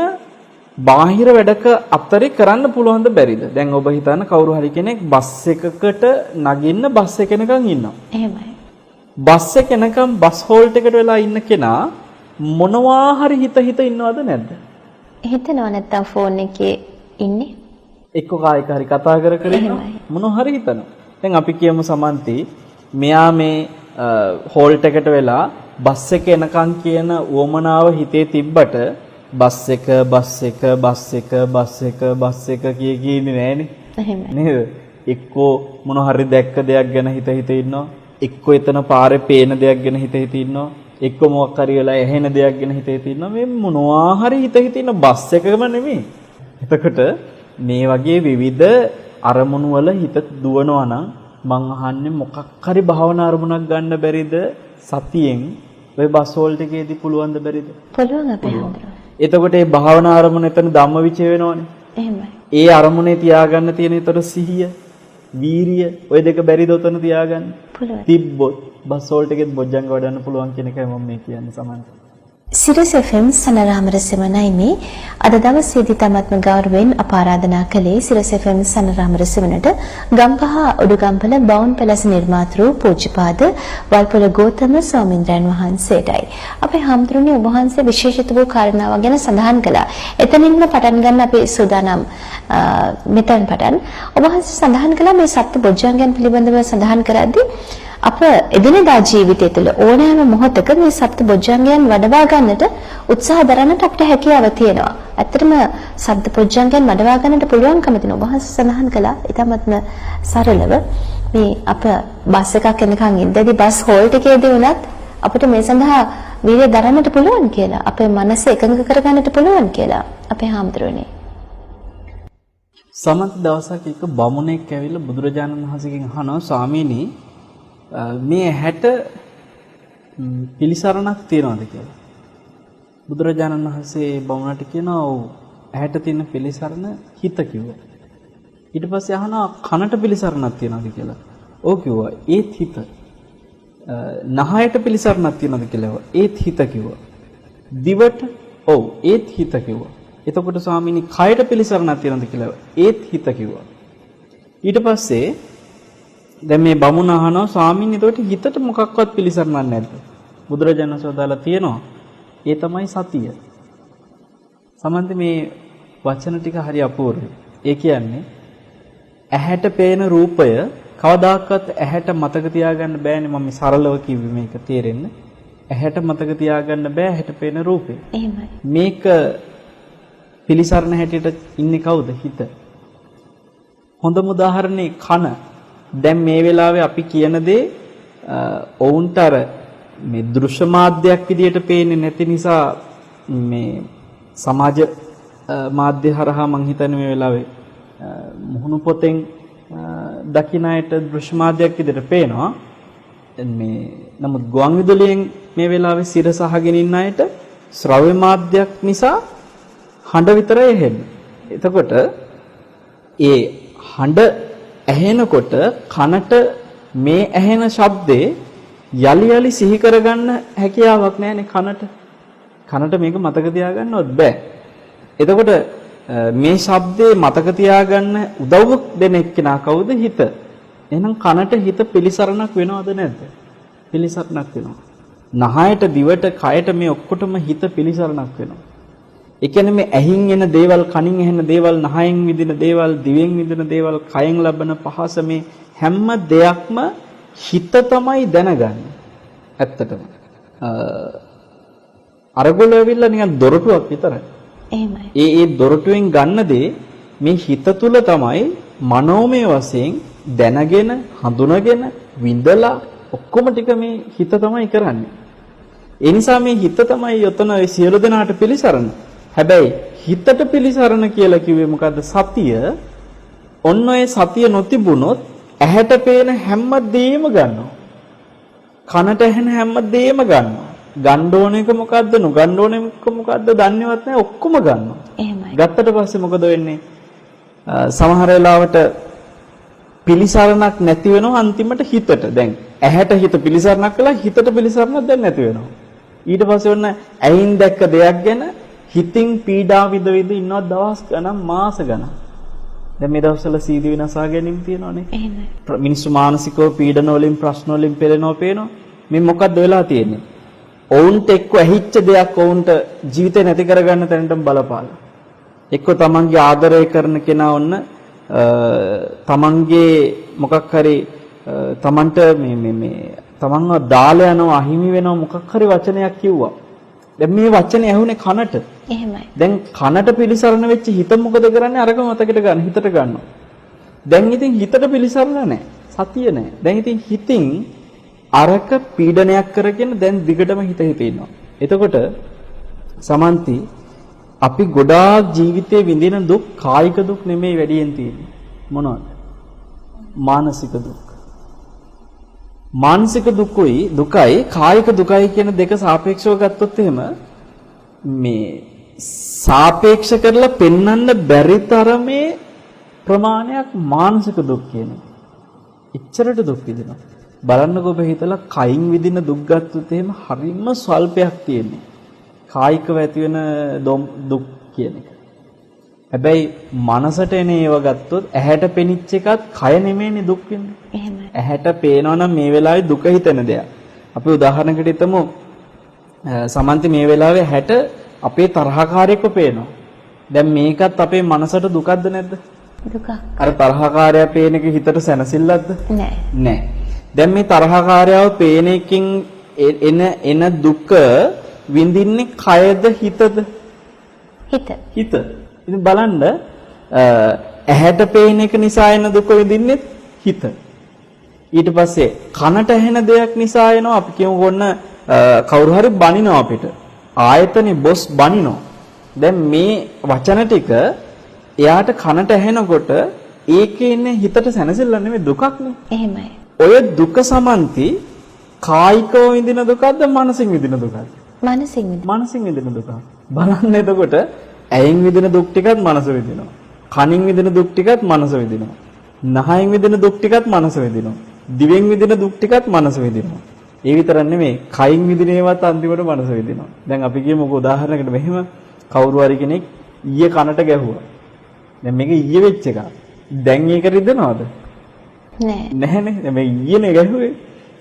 බාහිර වැඩක අතරේ කරන්න පුළුවන්ද බැරිද? දැන් ඔබ හිතන්න කවුරු හරි කෙනෙක් බස් එකකට නගින්න බස් එක එනකන් ඉන්නවා. එහෙමයි. බස් එක එනකන් බස් හෝල්ට් එකට වෙලා ඉන්න කෙනා මොනවා හරි හිත ඉන්නවද නැද්ද? හිතනවා නැත්තම් ෆෝන් එකේ ඉන්නේ. එක්ක කායික හරි කතා කර මොනවා හරි හිතනවා. දැන් අපි කියමු සමන්ති මෙයා මේ හෝල්ට් එකට වෙලා බස් එක එනකන් කියන උවමනාව හිතේ තිබ්බට බස් එක කියන්නේ නෑනේ. එහෙමයි. නේද? එක්කෝ මොන හරි දැක්ක දෙයක් ගැන හිත ඉන්නවා. එක්කෝ එතන පාරේ පේන දෙයක් ගැන හිත ඉන්නවා. එක්කෝ මොකක් හරි වෙලා ඇහෙන දෙයක් ගැන හිත ඉන්නවා. මේ මොනවා හරි හිත ඉන්න බස් එකකම නෙමෙයි. එතකොට මේ වගේ විවිධ අරමුණු වල හිත දුවනවා නම් මං අහන්නේ මොකක් හරි භාවනා අරමුණක් ගන්න බැරිද සතියෙන් ඔය බස් හෝල්ට් එකේදී පුළුවන් ද බැරිද? පුළුවන් අපේ හඳුනන. එතකොට මේ භාවනා අරමුණ එතන ධම්මවිචය වෙනවනේ. එහෙමයි. ඒ අරමුණේ තියාගන්න තියෙන ඊතර සිහිය, වීරිය ඔය දෙක බැරිද උතන තියාගන්න? පුළුවන්. තිබ්බොත් බස් හෝල්ට් එකෙත් බොජ්ජංග වඩන්න පුළුවන් කියන එකයි මම මේ කියන්නේ සමහරවිට. සිරස් FM සනරාමර සෙවණයි මේ අද දවසේදී තමත්ම ගෞරවයෙන් අප ආරාධනා කළේ සිරස් FM සනරාමර සෙවණට ගම්පහ උඩුගම්පල බවුන් පැලස නිර්මාතෘ පූජ්‍යපාද වල්පොල ගෞතම ස්වාමීන්ද්‍රයන් වහන්සේටයි. අපේ හාමුදුරනේ ඔබ වහන්සේ විශේෂිත වූ කාරණාවක් ගැන සඳහන් කළා. එතනින්ම පටන් ගන්න අපි සූදානම් මෙතෙන් පටන් ඔබ වහන්සේ සඳහන් කළා මේ සත්‍ය බොජ්ජංගයන් පිළිබඳව සඳහන් කරද්දී අප එදිනෙදා ජීවිතය තුළ ඕනෑම මොහොතක මේ සප්ත බොජ්ජංගයන් වඩවා ගන්නට උත්සාහ දරන්නට අපිට හැකියාව තියෙනවා. ඇත්තටම සප්ත බොජ්ජංගයන් වඩවා ගන්නට පුළුවන්කම තියෙනවා. ඔබ වහන්සේ සඳහන් කළා ඊටමත්ම සරලව මේ අප බස් එකක් එනකන් ඉඳදී බස් හෝල්ට් එකේදී වුණත් අපිට මේ සඳහා වීර්ය දරන්නට පුළුවන් කියලා. අපේ මනස එකඟ කරගන්නට පුළුවන් කියලා. අපේ හාමුදුරනේ. සමන්ත දවසක එක බමුණෙක් ඇවිල්ලා බුදුරජාණන් වහන්සේගෙන් අහනවා ස්වාමීනි මේ ඇහැට පිළිසරණක් තියනවද කියලා. බුදුරජාණන් වහන්සේ බමුණට කියනවා ඔව් ඇහැට තියෙන පිළිසරණ හිත කිව්වා. ඊට පස්සේ අහනවා කනට පිළිසරණක් තියනවද කියලා. ඔව් කිව්වා. ඒත් හිත. නහයට පිළිසරණක් තියනවද කියලා. ඒත් හිත කිව්වා. දිවට ඔව් ඒත් හිත කිව්වා. එතකොට ස්වාමීනි කයට පිළිසරණක් තියනවද කියලා. ඒත් හිත කිව්වා. ඊට පස්සේ දැන් මේ බමුණ අහනවා ස්වාමීන් එතකොට හිතට මොකක්වත් පිළිසරණක් නැද්ද? බුදුරජාණන් වහන්සේ දාලා තියෙනවා. ඒ තමයි සතිය. සමන්ත මේ වචන ටික හරි අපූර්වයි. ඒ කියන්නේ ඇහැට පේන රූපය කවදාකවත් ඇහැට මතක තියාගන්න බෑනේ. මම සරලව කිව්වේ මේක තේරෙන්න. ඇහැට මතක තියාගන්න බෑ ඇහැට පේන රූපය. එහෙමයි. මේක පිළිසරණ හැටියට ඉන්නේ කවුද? හිත. හොඳම උදාහරණේ කන. දැන් මේ වෙලාවේ අපි කියන දේ ඔවුන්ට අර මේ දෘශ්‍ය මාධ්‍යයක් විදියට පේන්නේ නැති නිසා මේ සමාජ මාධ්‍ය හරහා මං හිතන්නේ මේ වෙලාවේ මුහුණු පොතෙන් දකින්න අයට දෘශ්‍ය මාධ්‍යයක් විදියට පේනවා. මේ නමුත් ගුවන් විදුලියෙන් මේ වෙලාවේ සිරස අහගෙන ඉන්න අයට ශ්‍රව්‍ය මාධ්‍යයක් නිසා හඬ විතරයි ඇහෙන්නේ. එතකොට ඒ හඬ ඇහෙනකොට කනට මේ ඇහෙන ශබ්දේ යලි යලි සිහි කරගන්න හැකියාවක් නැහැනේ කනට. කනට මේක මතක තියාගන්නවත් බෑ. එතකොට මේ ශබ්දේ මතක තියාගන්න උදව් දෙන එක්කෙනා කවුද? හිත. එහෙනම් කනට හිත පිළිසරණක් වෙනවද නැද්ද? පිළිසරණක් වෙනවා. නහයට දිවට කයට මේ ඔක්කොටම හිත පිළිසරණක් වෙනවා. ඒ කියන්නේ මේ ඇහින් එන දේවල්, කනින් ඇහෙන දේවල්, නහයෙන් විඳින දේවල්, දිවෙන් විඳින දේවල්, කයෙන් ලබන පහස මේ හැම දෙයක්ම හිත තමයි දැනගන්නේ. ඇත්තටම. අරගොල්ලෝ ඇවිල්ලා නිකන් දොරටුවක් විතරයි. එහෙමයි. ඒ දොරටුවෙන් ගන්න දේ මේ හිත තුල තමයි මනෝමය වශයෙන් දැනගෙන, හඳුනගෙන, විඳලා ඔක්කොම ටික මේ හිත තමයි කරන්නේ. ඒ නිසා මේ හිත තමයි යොතන සියලු දෙනාට පිළිසරණ. හැබැයි හිතට පිළිසරණ කියලා කිව්වේ මොකද්ද? සතිය. ඔන්න ඔය සතිය නොතිබුණොත් ඇහැට පේන හැම දෙයක්ම ගන්නවා. කනට ඇහෙන හැම දෙයක්ම ගන්නවා. ගන්න ඕන එක මොකද්ද? නොගන්න ඕන එක මොකද්ද? දන්නේවත් නැහැ. ඔක්කොම ගන්නවා. එහෙමයි. ගත්තට පස්සේ මොකද වෙන්නේ? සමහර වෙලාවට පිළිසරණක් නැති වෙනවා අන්තිමට හිතට. දැන් ඇහැට හිත පිළිසරණක් කළා හිතට පිළිසරණක් දැන් නැති වෙනවා. ඊට පස්සේ ඔන්න ඇයින් දැක්ක දෙයක් ගැන හිතින් පීඩා විඳ ඉන්නවා දවස් ගණන් මාස ගණන්. දැන් මේ දවස්වල සීදී විනාශා ගැනීම තියෙනවනේ. එහෙමයි. මිනිස්සු මානසිකව පීඩන වලින් ප්‍රශ්න වලින් පෙළෙනවා පේනවා. මේ මොකද්ද වෙලා තියෙන්නේ? ඔවුන්ට එක්ක ඇහිච්ච දෙයක් ඔවුන්ට ජීවිතේ නැති කරගන්න තැනටම බලපාලා. එක්ක තමන්ගේ ආදරය කරන කෙනා ඔන්න තමන්ගේ මොකක් හරි තමන්ට මේ තමන්ව දාලා යනවා අහිමි වෙනවා මොකක් හරි වචනයක් කිව්වා. දැන් මේ වචනේ ඇහුනේ කනට. එහෙමයි. දැන් කනට පිළිසරණ වෙච්ච හිත මොකද කරන්නේ? අරක මතකයට ගන්න හිතට ගන්නවා. දැන් ඉතින් හිතට පිළිසරණ නැහැ. සතිය නැහැ. දැන් ඉතින් හිතින් අරක පීඩනයක් කරගෙන දැන් දිගටම හිත ඉන්නවා. එතකොට සමන්ති අපි ගොඩාක් ජීවිතේ විඳින දුක් කායික දුක් නෙමෙයි වැඩියෙන් තියෙන්නේ. මොනවද? මානසික දුක්. මානසික දුකයි කායික දුකයි කියන දෙක සාපේක්ෂව ගත්තොත් එහෙම මේ සාපේක්ෂ කරලා පෙන්වන්න බැරි තරමේ ප්‍රමාණයක් මානසික දුක් කියන එක. එච්චරට දුක් විඳිනවා. බලන්නකෝ ඔබ හිතලා කයින් විඳින දුක් ගත්තොත් එහෙම හරිම ස්වල්පයක් තියෙන්නේ. කායිකව ඇති වෙන දුක් කියන එක. හැබැයි මනසට එන ඒව ගත්තොත් ඇහැට පෙනිච්ච එකත් කය නෙමෙයිනේ දුක් වෙන්නේ. එහෙමයි. ඇහැට පේනවා නම් මේ වෙලාවේ දුක හිතෙන දෙයක්. අපි උදාහරණයකට හිතමු සමන්ති මේ වෙලාවේ ඇහැට අපේ තරහකාරයෙක්ව පේනවා. දැන් මේකත් අපේ මනසට දුකක්ද නැද්ද? දුක. අර තරහකාරයා පේන එක හිතට සැනසෙල්ලක්ද? නෑ. නෑ. දැන් මේ තරහකාරයව පේන එකකින් එන දුක විඳින්නේ කයද හිතද? හිත. හිත. ඉතින් බලන්න ඇහැට පේන එක නිසා එන දුක විඳින්නේ හිත. ඊට පස්සේ කනට ඇහෙන දෙයක් නිසා එනවා අපි කියමු ඔන්න කවුරු හරි බනිනවා අපිට. ආයතනේ බොස් බනිනවා. දැන් මේ වචන ටික එයාට කනට ඇහෙනකොට ඒකේ ඉන්නේ හිතට සැනසෙල්ල නෙමෙයි දුකක්නේ. එහෙමයි. ඔය දුක සමන්ති කායිකව විඳින දුකක්ද මනසින් විඳින දුකක්ද? මනසින් විඳින. මනසින් විඳින දුක. බලන්න එතකොට ඇයෙන් විඳින දුක් ටිකත් මනස විඳිනවා. කනින් විඳින දුක් ටිකත් මනස විඳිනවා. නහයෙන් විඳින දුක් ටිකත් මනස විඳිනවා. දිවෙන් විඳින දුක් ටිකත් මනස විඳිනවා. ඒ විතරක් නෙමෙයි කයින් විඳින ඒවාත් අන්තිමට මනස විඳිනවා. දැන් අපි කියමුකෝ උදාහරණයකට මෙහෙම කවුරු හරි කෙනෙක් ඊයේ කනට ගැහුවා. දැන් මේක ඊයේ වෙච්ච එකක්. දැන් ඒක රිදෙනවද? නෑ. නැහැනේ. දැන් මේ ඊයේනේ ගැහුවේ.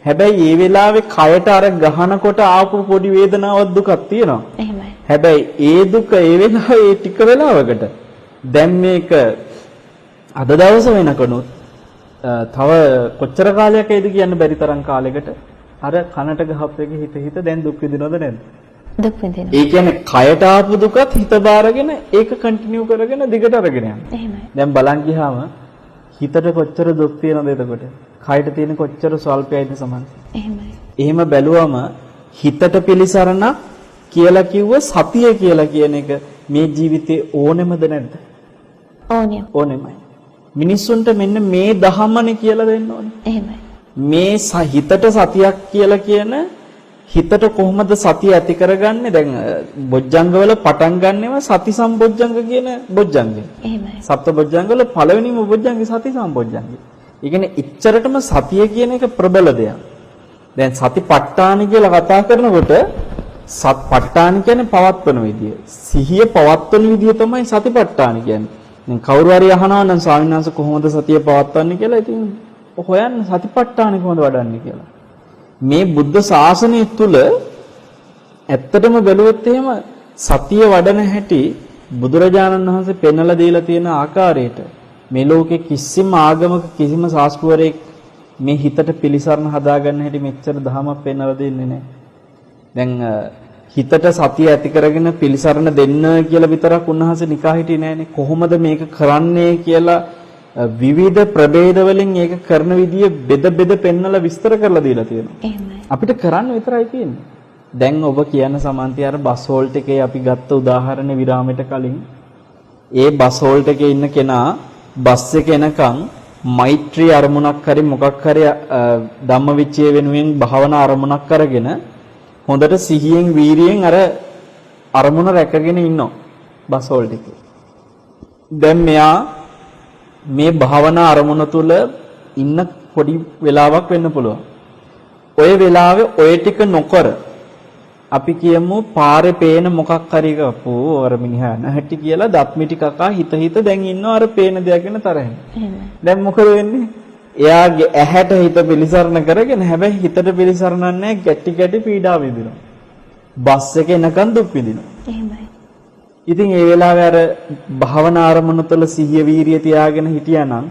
හැබැයි ඒ වෙලාවේ කයට අර ගහනකොට ආපු පොඩි වේදනාවක් දුකක් තියෙනවා. එහෙමයි. හැබැයි ඒ දුක ඒ වෙලාවේ ඒ ටික වෙලාවකට දැන් මේක අද දවස වෙනකනොත් තව කොච්චර කාලයක් ඒද කියන්න බැරි තරම් කාලයකට අර කනට ගහපු එක හිත දැන් දුක් විඳිනවද නැද්ද? දුක් විඳිනවා. ඒ කියන්නේ කයට ආපු දුකත් හිත බාරගෙන ඒක කන්ටිනියු කරගෙන දිගට අරගෙන යනවා. එහෙමයි. දැන් බලන් ගියාම හිතට කොච්චර දුක් තියෙනවද එතකොට? කයට තියෙන කොච්චර ස්වල්පයයිද සමහර. එහෙමයි. එහෙම බැලුවම හිතට පිළිසරණ කියලා කිව්ව සතිය කියලා කියන එක මේ ජීවිතේ ඕනෙමද නැද්ද? ඕනිය. ඕනෙමයි. මිනිස්සුන්ට මෙන්න මේ දහමනේ කියලා දෙන්න ඕනේ. එහෙමයි. මේ හිතට සතියක් කියලා කියන හිතට කොහොමද සතිය ඇති කරගන්නේ? දැන් බොජ්ජංගවල පටන් ගන්නවා සති සම්බොජ්ජංග කියන බොජ්ජංගය. එහෙමයි. සප්ත බොජ්ජංගවල පළවෙනිම බොජ්ජංගය සති සම්බොජ්ජංගය. ඒ කියන්නේ ඉච්ඡරටම සතිය කියන එක ප්‍රබල දෙයක්. දැන් සතිපට්ඨාන කියලා කතා කරනකොට සත්පට්ඨාන කියන්නේ පවත්වන විදිය. සිහිය පවත්වන විදිය තමයි සතිපට්ඨාන කියන්නේ. දැන් කවුරු හරි අහනවා නම් ස්වාමීන් වහන්සේ කොහොමද සතිය පවත්වන්නේ කියලා ඉතින් හොයන්න සතිපට්ඨාන කොහොමද වඩන්නේ කියලා. මේ බුද්ධ ශාසනය තුල ඇත්තටම බැලුවොත් එහෙම සතිය වඩන හැටි බුදුරජාණන් වහන්සේ පෙන්වලා දීලා තියෙන ආකාරයට මේ ලෝකේ කිසිම ආගමක කිසිම ශාස්ත්‍රවරයෙක් මේ හිතට පිළිසරණ හදාගන්න හැටි මෙච්චර දහමක් පෙන්වලා දෙන්නේ නැහැ. දැන් හිතට සතිය ඇති කරගෙන පිළිසරණ දෙන්න කියලා විතරක් උන්වහන්සේ නිකා හිටියේ නෑනේ. කොහොමද මේක කරන්නේ කියලා විවිධ ප්‍රභේද වලින් ඒක කරන විදිය බෙද පෙන්නලා විස්තර කරලා දීලා තියෙනවා. එහෙමයි. අපිට කරන්න විතරයි තියෙන්නේ. දැන් ඔබ කියන සමන්ති අර බස් හෝල්ට් එකේ අපි ගත්ත උදාහරණ විරාමයට කලින් ඒ බස් හෝල්ට් එකේ ඉන්න කෙනා බස් එක එනකන් මෛත්‍රී අරමුණක් හරි මොකක් හරි ධම්මවිචය වෙනුවෙන් භාවනා අරමුණක් අරගෙන හොඳට සිහියෙන් වීරියෙන් අර අරමුණ රැකගෙන ඉන්නවා බස් හෝල්ට් එකේ. දැන් මෙයා මේ භාවනා අරමුණ තුල ඉන්න පොඩි වෙලාවක් වෙන්න පුළුවන්. ඔය වෙලාවේ ඔය ටික නොකර අපි කියමු පාරේ පේන මොකක් හරි කපෝ අර මිනිහා නැහැටි කියලා දත් මිටි කකා හිත දැන් ඉන්නවා අර පේන දෙයක් ගැන තරහින්. දැන් මොකද වෙන්නේ? එයාගේ ඇහැට හිත පිළිසරණ කරගෙන හැබැයි හිතට පිළිසරණ නැහැ ගැටි පීඩාව විඳිනවා. බස් එක එනකන් දුක් විඳිනවා. එහෙමයි. ඉතින් ඒ වෙලාවේ අර භාවනා අරමුණ තුළ සිහිය වීරිය තියාගෙන හිටියානම්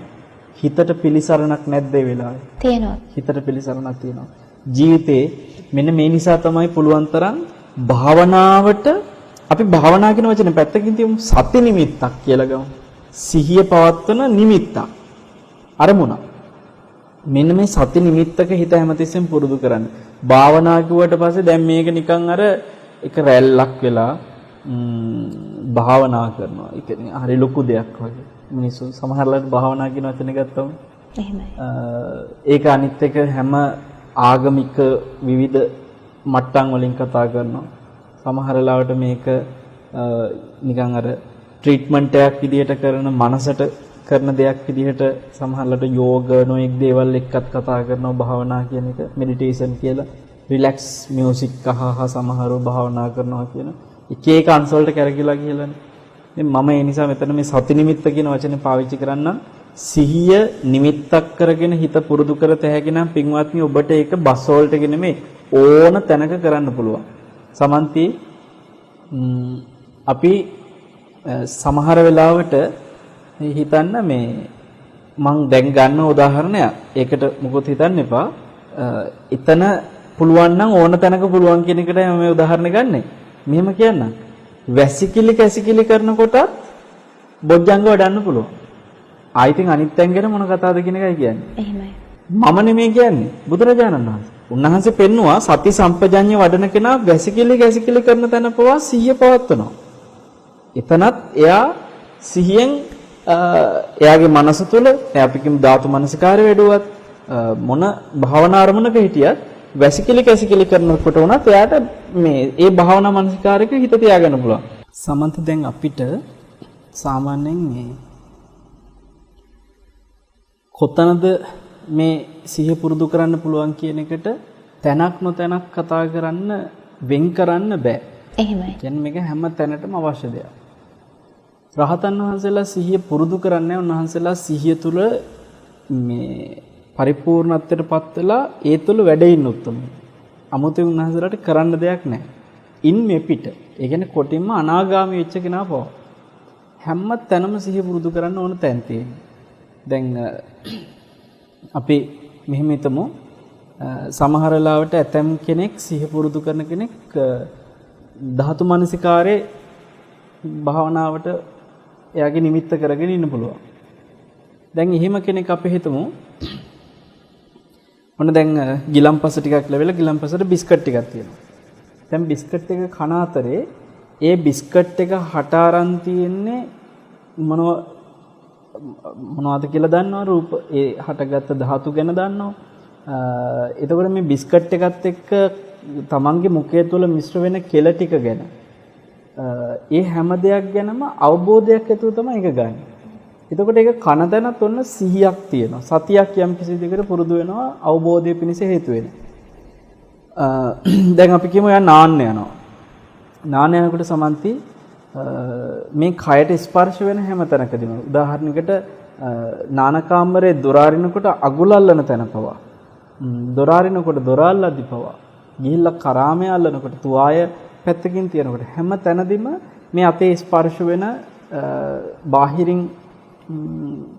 හිතට පිළිසරණක් නැද්ද ඒ වෙලාවේ? තියෙනවා. හිතට පිළිසරණක් තියෙනවා. ජීවිතේ මෙන්න මේ නිසා තමයි පුළුවන් තරම් භාවනාවට අපි භාවනා කියන වචනේ පැත්තකින් තියමු සති නිමිත්තක් කියලා ගමු. සිහිය පවත්වන නිමිත්තක්. අරමුණ. මෙන්න මේ සති නිමිත්තක හිත හැමතිස්සෙම පුරුදු කරන්න. භාවනා කිව්වට පස්සේ දැන් මේක නිකන් අර එක රැල්ලක් වෙලා භාවනා කරනවා. ඒ කියන්නේ හරි ලොකු දෙයක් වගේ. මිනිස්සු සමහරවිට භාවනා කියන වචනේ ගත්තම එහෙමයි. ඒක අනිත් එක හැම ආගමික විවිධ මට්ටම් වලින් කතා කරනවා. සමහර ලාවට මේක නිකන් අර ට්‍රීට්මන්ට් එකක් විදිහට කරන මනසට කරන දෙයක් විදිහට සමහරවිට යෝග නොඑක් දේවල් එක්කත් කතා කරනවා භාවනා කියන එක මෙඩිටේෂන් කියලා රිලැක්ස් මියුසික් අහහ සමහරව භාවනා කරනවා කියන එක එක අංශවලට කැරකිලා කියලානේ. ඉතින් මම ඒ නිසා මෙතන මේ සති නිමිත්ත කියන වචනේ පාවිච්චි කරන්නම්. සිහිය නිමිත්තක් කරගෙන හිත පුරුදු කර තැහැකි නම් පින්වත්නි ඔබට ඒක බස් වලට නෙමෙයි ඕන තැනක කරන්න පුළුවන්. සමන්ති අපි සමහර වෙලාවට හිතන්න මේ මං දැන් ගන්න උදාහරණයක්. ඒකට මොකොත් හිතන්න එපා. එතන පුළුවන් නම් ඕන තැනක පුළුවන් කියන එකට මම මේ උදාහරණ ගන්නෙ. මෙහෙම කියන්නම්. වැසිකිලි කැසිකිලි කරනකොටත් බොජ්ජංග වඩන්න පුළුවන්. ආයිතින් අනිත් තැන් ගැන මොන කතාවද කියන එකයි කියන්නේ. එහෙමයි. මම නෙමෙයි කියන්නේ බුදුරජාණන් වහන්සේ. උන්වහන්සේ පෙන්නවා සති සම්පජඤ්ඤ වඩන කෙනා වැසිකිලි කැසිකිලි කරන තැන පවා සිහිය පවත්වනවා. එතනත් එයා සිහියෙන් එයාගේ මනස තුළ අපි කිමු ධාතු මනසිකාරය වැඩුවත් මොන භාවනා අරමුණක හිටියත් වැසිකිලි කැසිකිලි කරනකොට උනත් එයාට මේ ඒ භාවනා මනසිකාරයක හිත තියාගන්න පුළුවන්. සමන්ත දැන් අපිට සාමාන්‍යයෙන් මේ කොතනද මේ සිහිය පුරුදු කරන්න පුළුවන් කියන එකට තැනක් නොතැනක් කතා කරන්න වෙන් කරන්න බෑ. එහෙමයි. කියන්නේ මේක හැම තැනටම අවශ්‍ය දෙයක්. රහතන් වහන්සේලා සිහිය පුරුදු කරන්නේ උන්වහන්සේලා සිහිය තුළ මේ පරිපූර්ණත්වයටපත් වෙලා ඒ තුළ වැඩ ඉන්න උත්තරම. 아무තේ උන්වහන්සේලාට කරන්න දෙයක් නැහැ. ඉන් මේ පිට. ඒ කියන්නේ කොටින්ම අනාගාමී වෙච්ච කෙනා පව. හැම තැනම සිහිය පුරුදු කරන්න ඕන තැන් තියෙනවා. දැන් අපි මෙහෙම හිතමු සමහර ලාවට ඇතම් කෙනෙක් සිහිය පුරුදු කරන කෙනෙක් ධාතු මනසිකාරේ භාවනාවට එයාගේ නිමිත්ත කරගෙන ඉන්න පුළුවන්. දැන් එහෙම කෙනෙක් අපි හිතමු මොන දැන් ගිලම්පස ටිකක් ලැබෙලා ගිලම්පසට බිස්කට් ටිකක් තියෙනවා. දැන් බිස්කට් එක කන අතරේ ඒ බිස්කට් එක හට අරන් තියෙන්නේ මොනවද කියලා දන්නවා රූප ඒ හටගත්ත ධාතු ගැන දන්නවා. එතකොට මේ බිස්කට් එකත් එක්ක තමන්ගේ මුඛය තුළ මිශ්‍ර වෙන කෙල ටික ගැන ඒ හැම දෙයක් ගැනම අවබෝධයක් ඇතුව තමයි ඒක ගන්න. එතකොට ඒක කන තැනත් ඔන්න සිහියක් තියෙනවා. සතියක් යම් කිසි දෙයකට පුරුදු වෙනවා අවබෝධය පිණිස හේතු වෙන. දැන් අපි කියමු යා නාන්න යනවා. නාන්න යනකොට සමන්ති මේ කයට ස්පර්ශ වෙන හැම තැනකදීම උදාහරණයකට නාන කාමරේ දොර අරිනකොට අගුල අල්ලන තැන පවා දොර අරිනකොට දොර අල්ලද්දි පවා ගිහිල්ලා කරාමයේ අල්ලනකොට තුවාය පැත්තකින් තියනකොට හැම තැනදීම මේ අපේ ස්පර්ශ වෙන බාහිරින්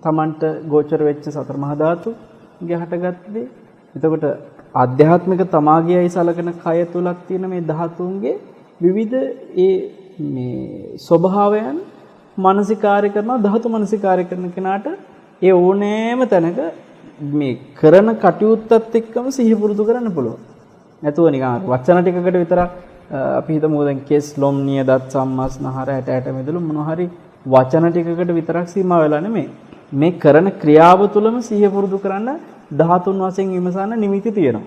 තමන්ට ගෝචර වෙච්ච සතර මහා ධාතු ගේ හටගත්තේ. එතකොට ආධ්‍යාත්මික තමාගේයි සලකන කය තුලක් තියෙන මේ ධාතුන්ගේ විවිධ ඒ මේ ස්වභාවයන් මානසිකාරය කරනවා. ධාතු මානසිකාරය කරන කෙනාට ඒ ඕනෑම තැනක මේ කරන කටයුත්තත් එක්කම සිහිය පුරුදු කරන්න පුළුවන්. නැතුව නිකන් වචන ටිකකට විතරක් අපි හිතමු දැන් කෙස් ලොම් නියදත් සම්මස්නහර ඇට ඇට මෙදළු මොනවා හරි වචන ටිකකට විතරක් සීමා වෙලා නෙමෙයි. මේ කරන ක්‍රියාව තුළම සිහිය පුරුදු කරන්න ධාතුන් වශයෙන් විමසන නිමිති තියෙනවා.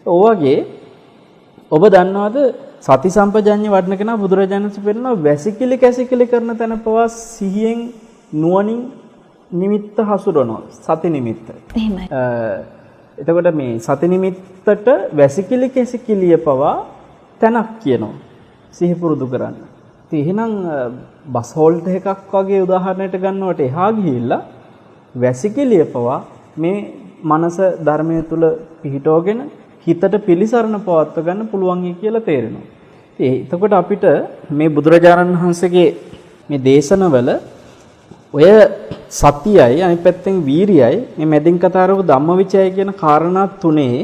ඔවගේ ඔබ දන්නවද සති සම්පජඤ්ඤ වඩන කෙනා බුදුරජාණන් වහන්සේ පෙන්නනවා වැසිකිලි කැසිකිලි කරන තැන පවා සිහියෙන් නුවණින් නිමිත්ත හසුරනවා. සති නිමිත්ත. එහෙමයි. එතකොට මේ සති නිමිත්තට වැසිකිලි කැසිකිලිය පවා තැනක් කියනවා. සිහි පුරුදු කරන්න. ඉතින් එහෙනම් බස් හෝල්ට් එකක් වගේ උදාහරණයක් ගන්නවට එහා ගිහිල්ලා වැසිකිලිය පවා මේ මනස ධර්මයේ තුල පිහිටවගෙන හිතට පිළිසරණ පවත්ව ගන්න පුළුවන් කියලා තේරෙනවා. එතකොට අපිට මේ බුදුරජාණන් වහන්සේගේ මේ දේශනවල ඔය සතියයි අනිත් පැත්තෙන් වීරියයි මේ මැදින් කතා කරපු ධම්මවිචයයි කියන කාරණා තුනේ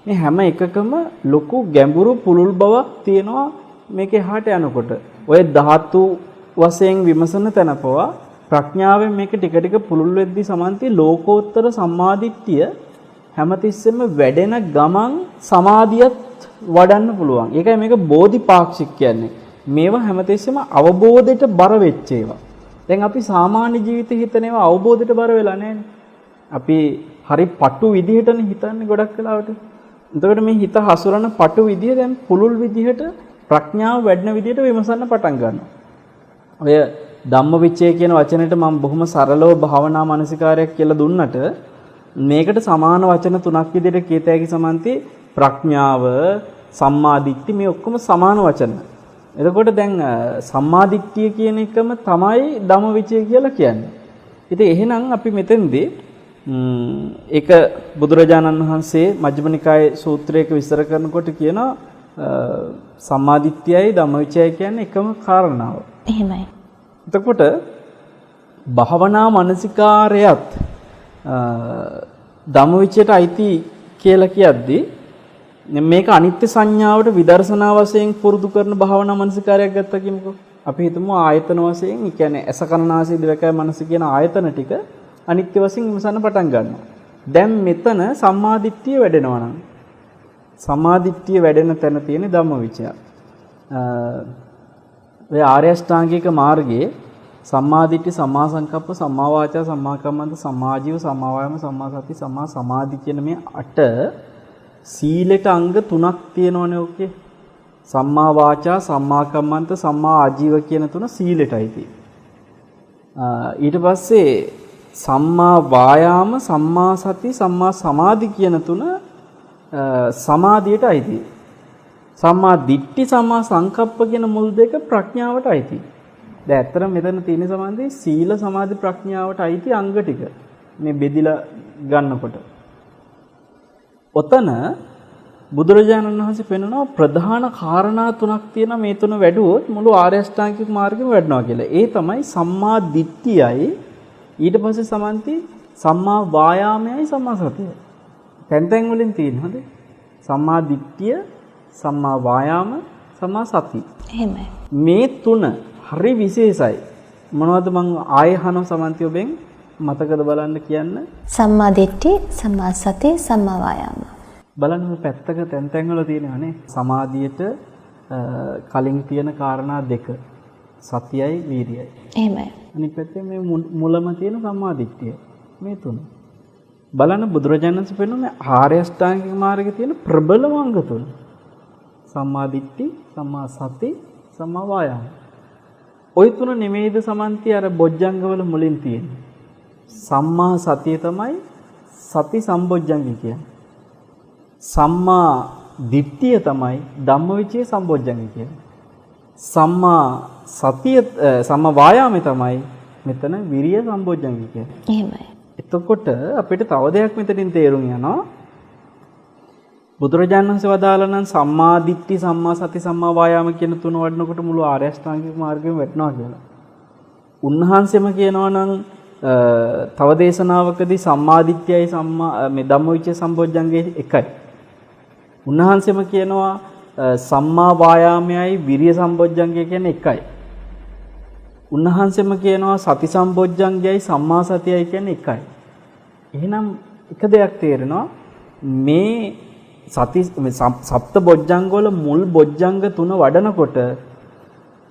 මේ හැම එකකම ලොකු ගැඹුරු පුළුල් බවක් තියෙනවා මේකේ එහාට යනකොට. ඔය ධාතු වශයෙන් විමසන තැනපවා ප්‍රඥාවෙන් මේක ටික ටික පුළුල් වෙද්දී සමන්ති ලෝකෝත්තර සම්මාදිට්ඨිය හැමතිස්සෙම වැඩෙන ගමන් සමාධියත් වඩන්න පුළුවන්. ඒකයි මේක බෝධිපාක්ෂික කියන්නේ. මේවා හැමතිස්සෙම අවබෝධයට බර වෙච්ච ඒවා. දැන් අපි සාමාන්‍ය ජීවිතේ හිතන ඒවා අවබෝධයට බර වෙලා නැහැනේ. අපි හරි පටු විදිහටනේ හිතන්නේ ගොඩක් වෙලාවට. එතකොට මේ හිත හසුරන පටු විදිය දැන් පුළුල් විදිහට ප්‍රඥාව වැඩෙන විදිහට විමසන්න පටන් ගන්නවා. ඔය ධම්මවිචය කියන වචනෙට මම බොහොම සරලව භාවනා මානසිකාරයක් කියලා දුන්නට මේකට සමාන වචන තුනක් විදිහට කීත හැකි සමන්ති ප්‍රඥාව, සම්මාදිට්ඨි මේ ඔක්කොම සමාන වචන. එතකොට දැන් සම්මාදිට්ඨිය කියන එකම තමයි ධම්මවිචය කියලා කියන්නේ. ඉතින් එහෙනම් අපි මෙතෙන්දී ඒක බුදුරජාණන් වහන්සේ මජ්ක්‍ධිම නිකායේ සූත්‍රයක විස්තර කරනකොට කියනවා සම්මාදිට්ඨියයි ධම්මවිචයයි කියන්නේ එකම කාරණාව. එහෙමයි. එතකොට භාවනා මානසිකාරයත් ධම්මවිචයට අයිති කියලා කියද්දී මේක අනිත්‍ය සංඥාවට විදර්ශනා වශයෙන් පුරුදු කරන භාවනා මානසිකාරයක් ගත්තා කියමුකෝ. අපි හිතමු ආයතන වශයෙන්, ඒ කියන්නේ ඇස කන නාසය දිවකය මනස කියන ආයතන ටික අනිත්‍ය වශයෙන් විමසන්න පටන් ගන්නවා. දැන් මෙතන සම්මාදිට්ඨිය වැඩෙනවා නම් සම්මාදිට්ඨිය වැඩෙන තැන තියෙන ධම්මවිචය. ඔය ආර්ය අෂ්ටාංගික මාර්ගයේ සම්මාදිට්ඨි, සම්මා සංකප්ප, සම්මා වාචා, සම්මා කම්මන්ත, සම්මා ආජීව, සම්මා වායාම, සම්මා සති, සම්මා සමාධි කියන මේ 8 සීලෙට අංග 3ක් තියෙනවනේ ඔකේ. සම්මා වාචා, සම්මා කම්මන්ත, සම්මා ආජීව කියන තුන සීලෙටයි තියෙන්නේ. ඊට පස්සේ සම්මා වායාම, සම්මා සති, සම්මා සමාධි කියන තුන සමාධියට අයිති. සම්මා දිට්ඨි, සම්මා සංකප්ප කියන මුල් දෙක ප්‍රඥාවට අයිති. දැන් ඇත්තටම මෙතන තියෙන සමාධි සීල සමාධි ප්‍රඥාවට අයිති අංග ටික. මේ බෙදිලා ගන්නකොට. ඔතන බුදුරජාණන් වහන්සේ පෙන්වනවා ප්‍රධාන කාරණා තුනක් තියෙනවා මේ තුන වැඩුවොත් මුළු ආර්ය අෂ්ටාංගික මාර්ගෙම වැඩනවා කියලා. ඒ තමයි සම්මා දිට්ඨියයි ඊට පස්සේ සමන්ති සම්මා වායාමයයි සම්මා සතියයි. තැන් වලින් තියෙනවද? සම්මා දිට්ඨිය, සම්මා වායාම, සම්මා සති. එහෙමයි. මේ තුන හරි විශේෂයි. මොනවද මං ආයෙ අහනවා සමන්ති ඔබෙන් මතකද බලන්න කියන්න. සම්මා දිට්ඨි, සම්මා සති, සම්මා වායාම. බලන්න මේ පැත්තක තැන් වල තියෙනවානේ. සමාධියට කලින් තියෙන කාරණා දෙක. සතියයි වීර්යයයි. එහෙමයි. අනිත් පැත්තේ මේ මුලම තියෙන සම්මා දිට්ඨිය. මේ තුන. බලන්න බුදුරජාණන් වහන්සේ පෙන්නන මේ ආර්ය අෂ්ටාංගික මාර්ගයේ තියෙන ප්‍රබලම අංග තුන. සම්මා දිට්ඨි, සම්මා සති, සම්මා වායාම. ওই තුන නෙමෙයිද සමන්ති අර බොජ්ජංගවල මුලින් තියෙන්නේ. සම්මා සතිය තමයි සති සම්බොජ්ජංගය කියන්නේ. සම්මා දිට්ඨිය තමයි ධම්මවිචය සම්බොජ්ජංගය කියන්නේ. සම්මා සතිය සම්මා වායාමය තමයි මෙතන විරිය සම්බොජ්ජංගය කියන්නේ. එහෙමයි. එතකොට අපිට තව දෙයක් මෙතනින් තේරුම් යනවා. බුදුරජාණන් වහන්සේ වදාළා නම් සම්මා දිට්ඨි, සම්මා සති, සම්මා වායාම කියන තුන වඩනකොට මුළු ආර්ය අෂ්ටාංගික මාර්ගයම වැටෙනවා කියලා. උන්වහන්සේම කියනවා නම් තව දේශනාවකදී සම්මා දිට්ඨියයි සම්මා මේ ධම්මවිචය සම්බොජ්ජංගේ එකයි. උන්වහන්සේම කියනවා සම්මා වායාමයයි විරිය සම්බොජ්ජංගය කියන්නේ එකයි. උන්වහන්සේම කියනවා සති සම්බොජ්ජංගයයි සම්මා සතියයි කියන්නේ එකයි. එහෙනම් එක දෙයක් තේරෙනවා මේ සති සප්ත බොජ්ජංග වල මුල් බොජ්ජංග තුන වඩනකොට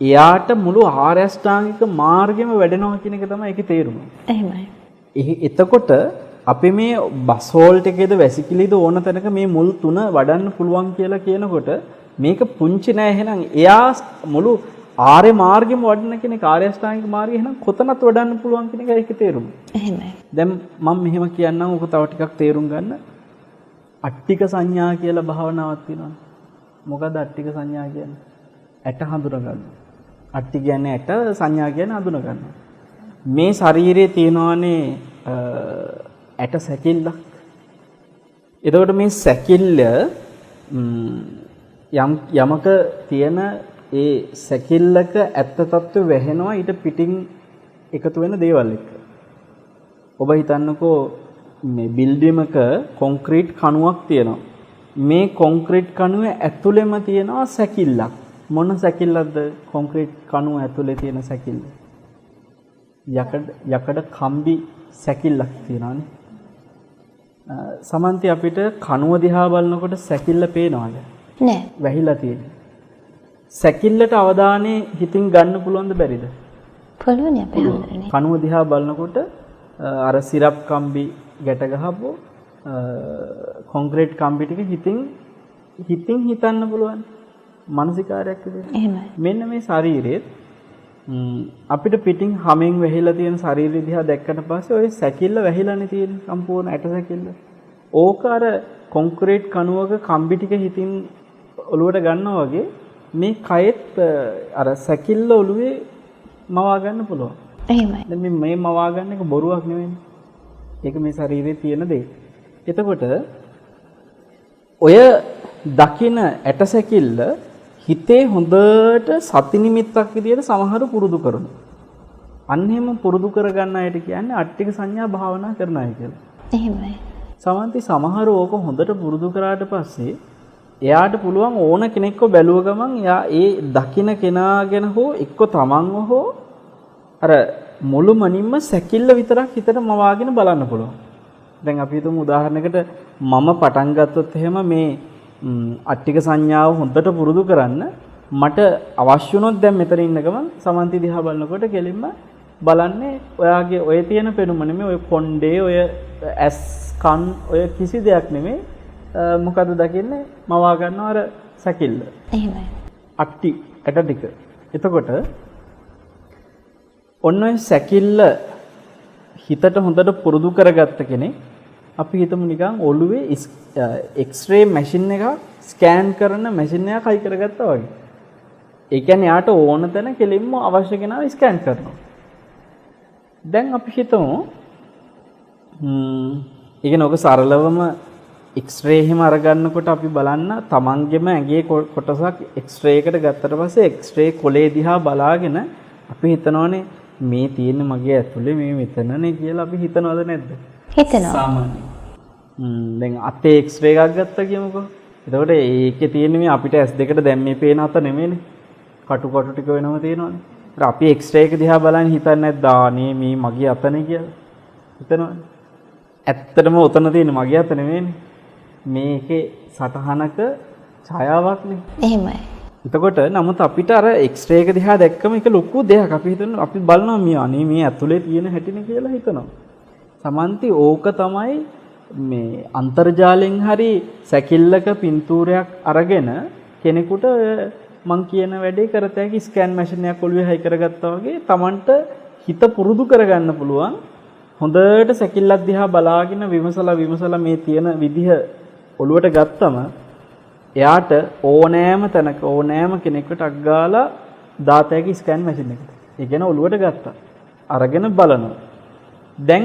එයාට මුළු ආර්ය අෂ්ටාංගික මාර්ගෙම වැඩෙනවා කියන එක තමයි ඒකේ තේරුම. එහෙමයි. එතකොට අපි මේ බස් හෝල්ට් එකේද වැසිකිළිද ඕන තැනක මේ මුල් තුන වඩන්න පුළුවන් කියලා කියනකොට මේක පුංචි නෑ. එහෙනම් එයා මුළු ආර්ය මාර්ගෙම වඩන කෙනෙක් ආර්ය අෂ්ටාංගික මාර්ගය එහෙනම් කොතනත් වඩන්න පුළුවන් කියන එක ඒකේ තේරුම. එහෙමයි. දැන් මම මෙහෙම කියන්නම් ඔක තව ටිකක් තේරුම් ගන්න. අට්ටික සංඥා කියලා භාවනාවක් තියෙනවා. මොකද්ද අට්ටික සංඥා කියන්නේ? ඇට හඳුන ගන්න. අට්ටි කියන්නේ ඇට, සංඥා කියන්නේ හඳුන ගන්න. මේ ශරීරයේ තියෙනවානේ ඇට සැකිල්ලක්. එතකොට මේ සැකිල්ල යමක තියෙන ඒ සැකිල්ලක ඇත්ත తত্ত্ব වැහෙනවා ඊට පිටින් එකතු වෙන දේවල් එක්ක. ඔබ හිතන්නකෝ මේ බිල්ඩිමක කොන්ක්‍රීට් කණුවක් තියෙනවා. මේ කොන්ක්‍රීට් කණුවේ ඇතුළෙම තියෙනවා සැකිල්ලක්. මොන සැකිල්ලක්ද කොන්ක්‍රීට් කණුව ඇතුලේ තියෙන සැකිල්ල? යකඩ කම්බි සැකිල්ලක් තියෙනවානේ. සමන්ති අපිට කණුව දිහා බලනකොට සැකිල්ල පේනවද? නෑ. වැහිලා තියෙන්නේ. සැකිල්ලට අවධානය හිතින් ගන්න පුළුවන්ද බැරිද? පුළුවන් අපේ හඳුරන්නේ. කණුව දිහා බලනකොට අර සිරප් කම්බි ගැට ගහපුවෝ කොන්ක්‍රීට් කම්බි ටික හිතින් හිතන්න පුළුවන් මානසිකාරයක් විදිහට. එහෙමයි. මෙන්න මේ ශරීරෙත් අපිට පිටින් හැමෙන් වැහිලා තියෙන ශරීරය දිහා දැක්කට පස්සේ ওই සැකිල්ල වැහිලානේ තියෙන්නේ සම්පූර්ණ ඇට සැකිල්ල. ඕක අර කොන්ක්‍රීට් කණුවක කම්බි ටික හිතින් ඔලුවට ගන්නවා වගේ මේ කයෙත් අර සැකිල්ල ඔලුවේ මවා ගන්න පුළුවන්. එහෙමයි. දැන් මේ මවා ගන්න එක බොරුවක් නෙවෙයි. ඒක මේ ශරීරයේ තියෙන දේ. එතකොට ඔය දකින ඇටසැකිල්ල හිතේ හොඳට සති නිමිත්තක් විදියට සමහර පුරුදු කරනවා. අන්න එහෙම පුරුදු කරගන්න අයට කියන්නේ අට්ටික සංඥා භාවනා කරන අය කියලා. එහෙමයි. සමන්ති සමහර ඕක හොඳට පුරුදු කරාට පස්සේ එයාට පුළුවන් ඕන කෙනෙක්ව බැලුව ගමන් එයා ඒ දකින කෙනා ගැන හෝ එක්ක තමන්ව හෝ අර මුළුමනින්ම සැකිල්ල විතරක් හිතට මවාගෙන බලන්න පුළුවන්. දැන් අපි හිතමු උදාහරණයකට මම පටන් ගත්තොත් එහෙම මේ අට්ටික සංඥාව හොඳට පුරුදු කරන්න මට අවශ්‍ය වුණොත් දැන් මෙතන ඉන්න ගමන් සමන්ති දිහා බලනකොට කෙලින්ම බලන්නේ ඔයාගේ ඔය තියෙන පෙනුම නෙමෙයි ඔය කොණ්ඩේ ඔය ඇස් කන් ඔය කිසි දෙයක් නෙමෙයි මොකද දකින්නේ මවා ගන්නවා අර සැකිල්ල. එහෙමයි. අට්ටි ඇට ටික. එතකොට ඔන්න ඔය සැකිල්ල හිතට හොඳට පුරුදු කරගත්ත කෙනෙක් අපි හිතමු නිකන් ඔළුවේ එක්ස්රේ මැෂින් එකක් ස්කෑන් කරන මැෂින් එකක් හයි කරගත්තා වගේ. ඒ කියන්නේ යාට ඕන තැන කෙලින්ම අවශ්‍ය කෙනාව ස්කෑන් කරනවා. දැන් අපි හිතමු ඒ කියන්නේ ඔක සරලවම එක්ස්රේ එහෙම අරගන්නකොට අපි බලන්න තමන්ගෙම ඇඟේ කොටසක් එක්ස්රේ එකට ගත්තට පස්සේ එක්ස්රේ කොලේ දිහා බලාගෙන අපි හිතනවානේ මේ තියෙන්නේ මගේ ඇතුලේ මේ මෙතනනේ කියලා අපි හිතනවද නැද්ද? හිතනවා. සාමාන්‍යයෙන්. දැන් අතේ එක්ස්රේ එකක් ගත්තා කියමුකෝ. එතකොට ඒකේ තියෙන්නේ මේ අපිට S2ට දැන් මේ පේන අත නෙමෙයිනේ. කටු ටික වෙනම තියෙනවනේ. ඒත් අපි එක්ස්රේ එක දිහා බලන් හිතන්නේ නැද්ද? ආනේ මේ මගේ අතනේ කියලා. හිතනවනේ. ඇත්තටම උතන තියෙන්නේ මගේ අත නෙමෙයිනේ. මේකේ සටහනක ඡායාවක් නේ. එහෙමයි. එතකොට නමුත් අපිට අර එක්ස්රේ එක දිහා දැක්කම ඒක ලොකු දෙයක්. අපි හිතනවා අපි බලනවා මේ අනේ මේ ඇතුලේ තියෙන හැටිනේ කියලා හිතනවා. සමන්ති ඕක තමයි මේ අන්තර්ජාලයෙන් හරි සැකිල්ලක පින්තූරයක් අරගෙන කෙනෙකුට මං කියන වැඩේ කරත හැකි ස්කෑන් මැෂින් එකක් ඔළුවේ හයි කරගත්තා වගේ Tamanට හිත පුරුදු කරගන්න පුළුවන්. හොඳට සැකිල්ලක් දිහා බලාගෙන විමසලා මේ තියෙන විදිහ ඔළුවට ගත්තම එයාට ඕනෑම තැනක ඕනෑම කෙනෙකුට අග්ගාලා දාතයක ස්කෑන් මැෂින් එකට. ඒ කියන්නේ ඔළුවට ගත්තා. අරගෙන බලනවා. දැන්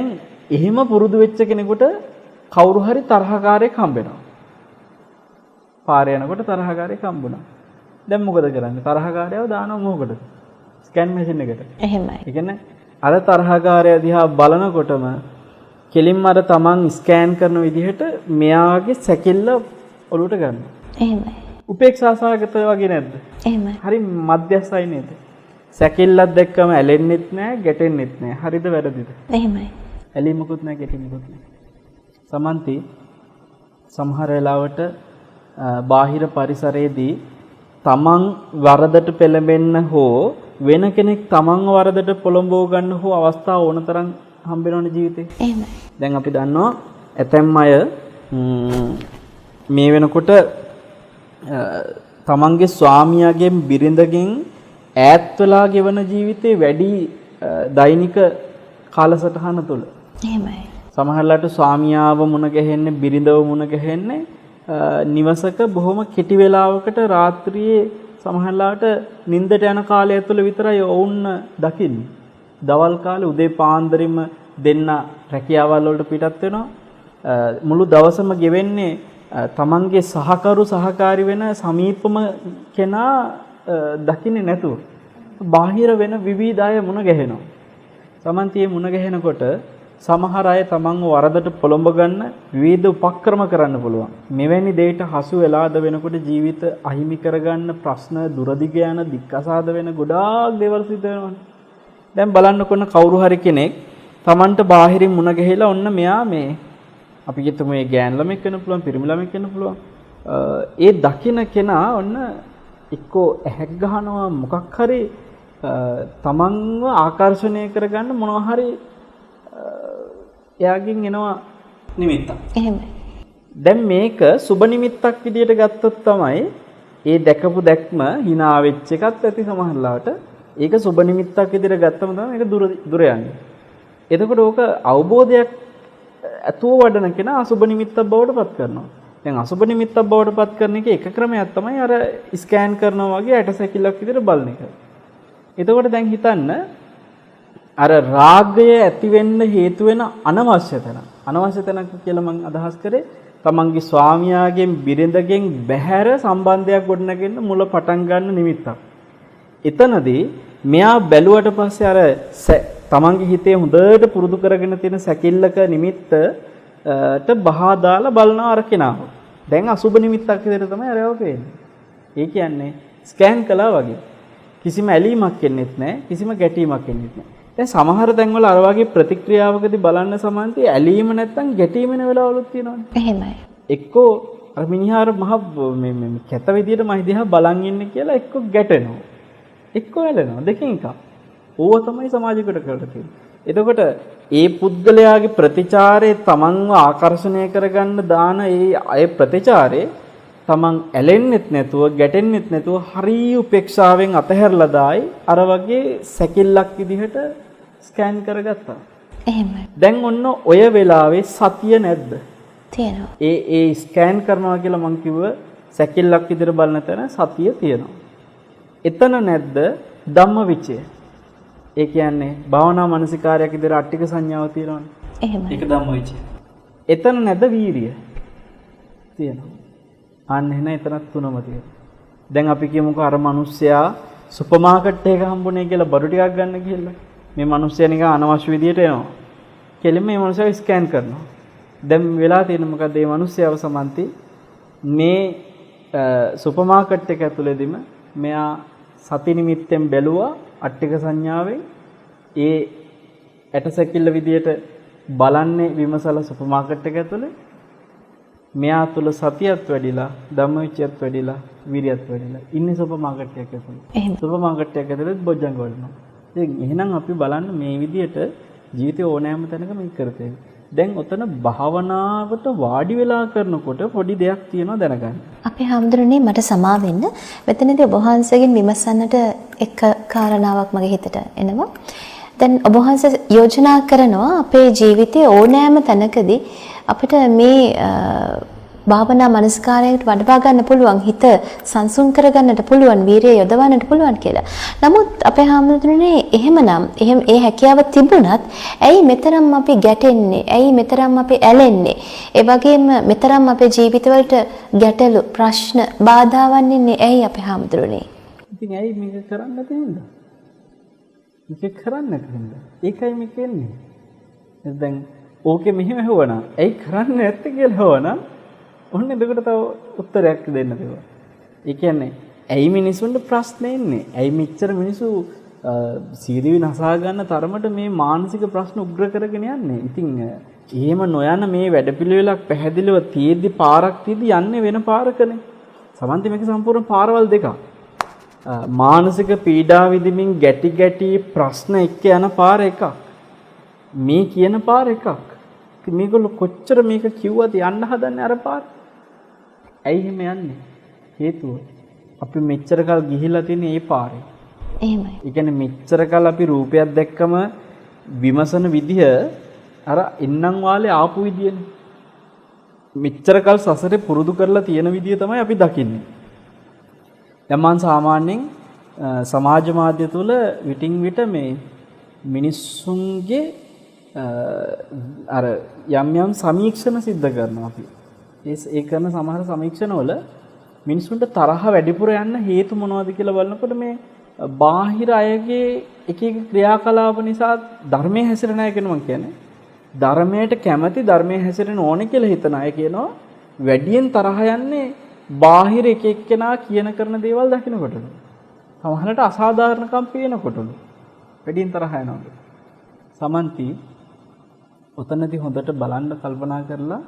එහෙම පුරුදු වෙච්ච කෙනෙකුට කවුරු හරි තරහකාරයෙක් හම්බෙනවා. පාරේ යනකොට තරහකාරයෙක් හම්බුණා. දැන් මොකද කරන්නේ? තරහකාරයව දානවා මොකටද? ස්කෑන් මැෂින් එකට. එහෙමයි. ඒ කියන්නේ අර තරහකාරය දිහා බලනකොටම කෙලින්ම අර තමන් ස්කෑන් කරන විදිහට මෙයාගේ සැකිල්ල ඔලුවට ගන්නවා. එහෙමයි. උපේක්ෂා සහගතව වගේ නැද්ද? එහෙමයි. හරි මධ්‍යස්ථයි නේද? සැකිල්ලක් දැක්කම ඇලෙන්නෙත් නැහැ, ගැටෙන්නෙත් නැහැ. හරිද වැරදිද? එහෙමයි. ඇලීමකුත් නැහැ, ගැටීමකුත් නැහැ. සමන්ති සමහර වෙලාවට බාහිර පරිසරයේදී තමන් වරදට පෙළඹෙන්න හෝ වෙන කෙනෙක් තමන්ව වරදට පොළඹව ගන්න හෝ අවස්ථා ඕනතරම් හම්බ වෙනවනේ ජීවිතේ. එහෙමයි. දැන් අපි දන්නවා ඇතැම් අය මේ වෙනකොට තමන්ගේ ස්වාමියාගෙන් බිරිඳගෙන් ඈත් වෙලා ගෙවන ජීවිතේ වැඩි දෛනික කාලසටහන තුල. එහෙමයි. සමහරලාට ස්වාමියාව මුණ ගැහෙන්නේ බිරිඳව මුණ ගැහෙන්නේ නිවසක බොහොම කෙටි වේලාවකට රාත්‍රියේ සමහරලාට නිින්දට යන කාලය ඇතුළත විතරයි ඔවුන් දකින්නේ. දවල් කාලේ උදේ පාන්දරින්ම දෙන්න රැකියාවල් වලට පිටත් වෙනවා. මුළු දවසම ගෙවෙන්නේ තමන්ගේ සහකරු සහකාරි වෙන සමීපම කෙනා දකින්නේ නැතුව බාහිර වෙන විවිධ අය මුණ ගැහෙනවා. සමන්තියේ මුණ ගැහෙනකොට සමහර අය තමන්ව වරදට පොළඹ ගන්න විවිධ උපක්‍රම කරන්න පුළුවන්. මෙවැනි දෙයකට හසු වෙලාද වෙනකොට ජීවිත අහිමි කරගන්න ප්‍රශ්න දුරදිග යන දික්කසාද වෙන ගොඩාක් දේවල් සිද්ධ වෙනවානේ. දැන් බලන්නකොන්න කවුරු හරි කෙනෙක් තමන්ට බාහිරින් මුණ ගැහිලා ඔන්න මෙයා මේ අපි කියමු මේ ගෑන් ළමෙක් වෙන්න පුළුවන් පිරිමි ළමෙක් වෙන්න පුළුවන්. ඒ දකින්න කෙනා ඔන්න එක්කෝ ඇහැක් ගහනවා මොකක් හරි තමන්ව ආකර්ෂණය කරගන්න මොනවා හරි එයාගෙන් එනවා නිමිත්තක්. එහෙමයි. දැන් මේක සුබ නිමිත්තක් විදියට ගත්තොත් තමයි ඒ දැකපු දැක්ම hina වෙච්ච එකත් ඇති සමහරලාට. ඒක සුබ නිමිත්තක් විදියට ගත්තම තමයි මේක දුර යන්නේ. එතකොට ඕක අවබෝධයක් ඇතුව වඩන කෙනා අසුබ නිමිත්තක් බවට පත් කරනවා. දැන් අසුබ නිමිත්තක් බවට පත් කරන එකේ එක ක්‍රමයක් තමයි අර ස්කෑන් කරනවා වගේ ඇටසැකිල්ලක් විදියට බලන එක. එතකොට දැන් හිතන්න අර රාගය ඇති වෙන්න හේතු වෙන අනවශ්‍ය තැනක් කියලා මම අදහස් කරේ තමන්ගේ ස්වාමියාගෙන් බිරිඳගෙන් බැහැර සම්බන්ධයක් ගොඩනගෙන්න මුල පටන් ගන්න නිමිත්තක්. එතනදී මෙයා බැලුවට පස්සේ අර තමන්ගේ හිතේ හොඳට පුරුදු කරගෙන තියෙන සැකිල්ලක නිමිත්තට බහා දාලා බලනවා අර කෙනාව. දැන් අසුබ නිමිත්තක් විදිහට තමයි අරව පේන්නේ. ඒ කියන්නේ ස්කෑන් කළා වගේ. කිසිම ඇලීමක් එන්නේත් නැහැ, කිසිම ගැටීමක් එන්නේත් නැහැ. දැන් සමහර තැන්වල අර වගේ ප්‍රතික්‍රියාවකදී බලන්න සමාන්ති ඇලීම නැත්තම් ගැටීම වෙන වෙලාවලුත් තියෙනවානේ. එහෙමයි. එක්කෝ අර මිනිහාර මහ මේ කැත විදියට මම දිහා බලන් ඉන්නේ කියලා එක්කෝ ගැටෙනවා. එක්කෝ ඇලෙනවා. දෙකෙන් එකක්. ඕව තමයි සමාජයකට කරලා තියෙන්නේ. එතකොට ඒ පුද්ගලයාගේ ප්‍රතිචාරයේ තමන්ව ආකර්ෂණය කරගන්න දාන ඒ ප්‍රතිචාරේ තමන් ඇලෙන්නෙත් නැතුව ගැටෙන්නෙත් නැතුව හරිය උපේක්ෂාවෙන් අතහැරලා දායි අර වගේ සැකිල්ලක් විදිහට ස්කෑන් කරගත්තා. එහෙමයි. දැන් ඔන්න ඔය වෙලාවේ සතිය නැද්ද? තියෙනවා. ඒ ස්කෑන් කරනවා කියලා මං කිව්ව සැකිල්ලක් විදිහට බලන තැන සතිය තියෙනවා. එතන නැද්ද ධම්මවිචය? ඒ කියන්නේ භාවනා මානසිකාරයක් විදිහට අට්ටික සංඥාව තියෙනවනේ. එහෙමයි. ඒක ධම්මවිචය. එතන නැද්ද වීරිය? තියෙනවා. අන්න එහෙනම් එතනත් තුනම තියෙනවා. දැන් අපි කියමුකෝ අර මිනිස්සයා සුපර් මාකට් එක හම්බුනේ කියලා බඩු ටිකක් ගන්න ගිහලා මේ මිනිස්සයා නිකන් අනවශ්‍ය විදියට එනවා. කෙලින්ම මේ මිනිස්සයා ස්කෑන් කරනවා. දැන් වෙලා තියෙන මොකද මේ මිනිස්සයාව සමන්ති මේ සුපර් මාකට් එක ඇතුළේදීම මෙයා සති නිමිත්තෙන් බැලුවා අට්ටික සංඥාවෙන් ඒ ඇටසැකිල්ල විදියට බලන්නේ විමසලා සුපර් මාකට් එක ඇතුළේ මෙයා තුල සතියත් වැඩිලා ධම්මවිචයත් වැඩිලා විරියත් වැඩිලා ඉන්නේ සුපර් මාකට් එකක ඇතුළේ. සුපර් මාකට් එකක ඇතුළේ බොජ්ජංග වඩනවා. ඉතින් එහෙනම් අපි බලන්න මේ විදියට ජීවිතේ ඕනෑම තැනක මේක කරතේ. දැන් ඔතන භාවනාවට වාඩි වෙලා කරනකොට පොඩි දෙයක් තියෙනවා දැනගන්න. අපේ හැමදෙරනේ මට සමා වෙන්න. මෙතනදී ඔබ වහන්සේගෙන් විමසන්නට එක කාරණාවක් මගේ හිතට එනවා. දැන් ඔබ වහන්සේ යෝජනා කරනවා අපේ ජීවිතයේ ඕනෑම තැනකදී අපිට මේ භාවනා මනස්කාරයට වඩවා ගන්න පුළුවන්, හිත සංසුන් කරගන්නට පුළුවන්, වීරිය යොදවන්නට පුළුවන් කියලා. නමුත් අපේ හැමදෙරනේ එහෙමනම් ඒ හැකියාව තිබුණත් ඇයි මෙතරම් අපි ගැටෙන්නේ? ඇයි මෙතරම් අපි ඇලෙන්නේ? ඒ වගේම මෙතරම් අපේ ජීවිතවලට ගැටලු, ප්‍රශ්න, බාධාවන් ඉන්නේ ඇයි අපේ හැමදෙරනේ? ඉතින් ඇයි මේක කරන්න තියෙන්නේ? මේක කරන්න තියෙන්නේ. ඒකයි මේ කියන්නේ. දැන් ඕකේ මෙහෙම හොවනා. ඇයි කරන්නේ නැත්තේ කියලා හොවනා. ඔන්න එතකොට තව උත්තරයක් දෙන්න තිබුණා. ඒ කියන්නේ ඇයි මිනිසුන්ට ප්‍රශ්න එන්නේ? ඇයි මෙච්චර මිනිසු සීරිවි නසා ගන්න තරමට මේ මානසික ප්‍රශ්න උග්‍ර කරගෙන යන්නේ? ඉතින් එහෙම නොයන මේ වැඩපිළිවෙලක් පැහැදිලිව තියෙද්දි පාරක් තියෙද්දි යන්නේ වෙන පාරකනේ. සමන්ති මේක සම්පූර්ණ පාරවල් දෙකක්. මානසික පීඩා විඳින්මින් ගැටි ප්‍රශ්න එක්ක යන පාර එකක්. මේ කියන පාර එකක්. මේගොල්ලෝ කොච්චර මේක කිව්වද යන්න හදන්නේ අර පාර? ඇයි එහෙම යන්නේ? හේතුව අපි මෙච්චර කල් ගිහිලා තියෙන්නේ ඒ පාරේ. එහෙමයි. ඒ කියන්නේ මෙච්චර කල් අපි රූපයක් දැක්කම විමසන විදිය අර ඉන්නම් වාලේ ආපු විදියනේ. මෙච්චර කල් සසරේ පුරුදු කරලා තියෙන විදිය තමයි අපි දකින්නේ. දැන් මම සාමාන්‍යයෙන් සමාජ මාධ්‍ය තුල විටින් විට මේ මිනිස්සුන්ගේ අර යම් සමීක්ෂණ සිද්ධ කරනවා අපි. ඒ කරන සමහර සමීක්ෂණවල මිනිසුන්ට තරහ වැඩිපුර යන්න හේතු මොනවද කියලා බලනකොට මේ බාහිර අයගේ එක එක ක්‍රියාකලාප නිසා ධර්මයේ හැසිරෙන අය කියනවා කියන්නේ. ධර්මයට කැමැති ධර්මයේ හැසිරෙන්න ඕනේ කියලා හිතන අය කියනවා වැඩියෙන් තරහ යන්නේ බාහිර එක එක්කෙනා කියන කරන දේවල් දකිනකොටලු. සමහරවිට අසාධාරණකම් පේනකොටලු වැඩියෙන් තරහ යනවා. සමන්ති ඔතනදී හොඳට බලන්න කල්පනා කරලා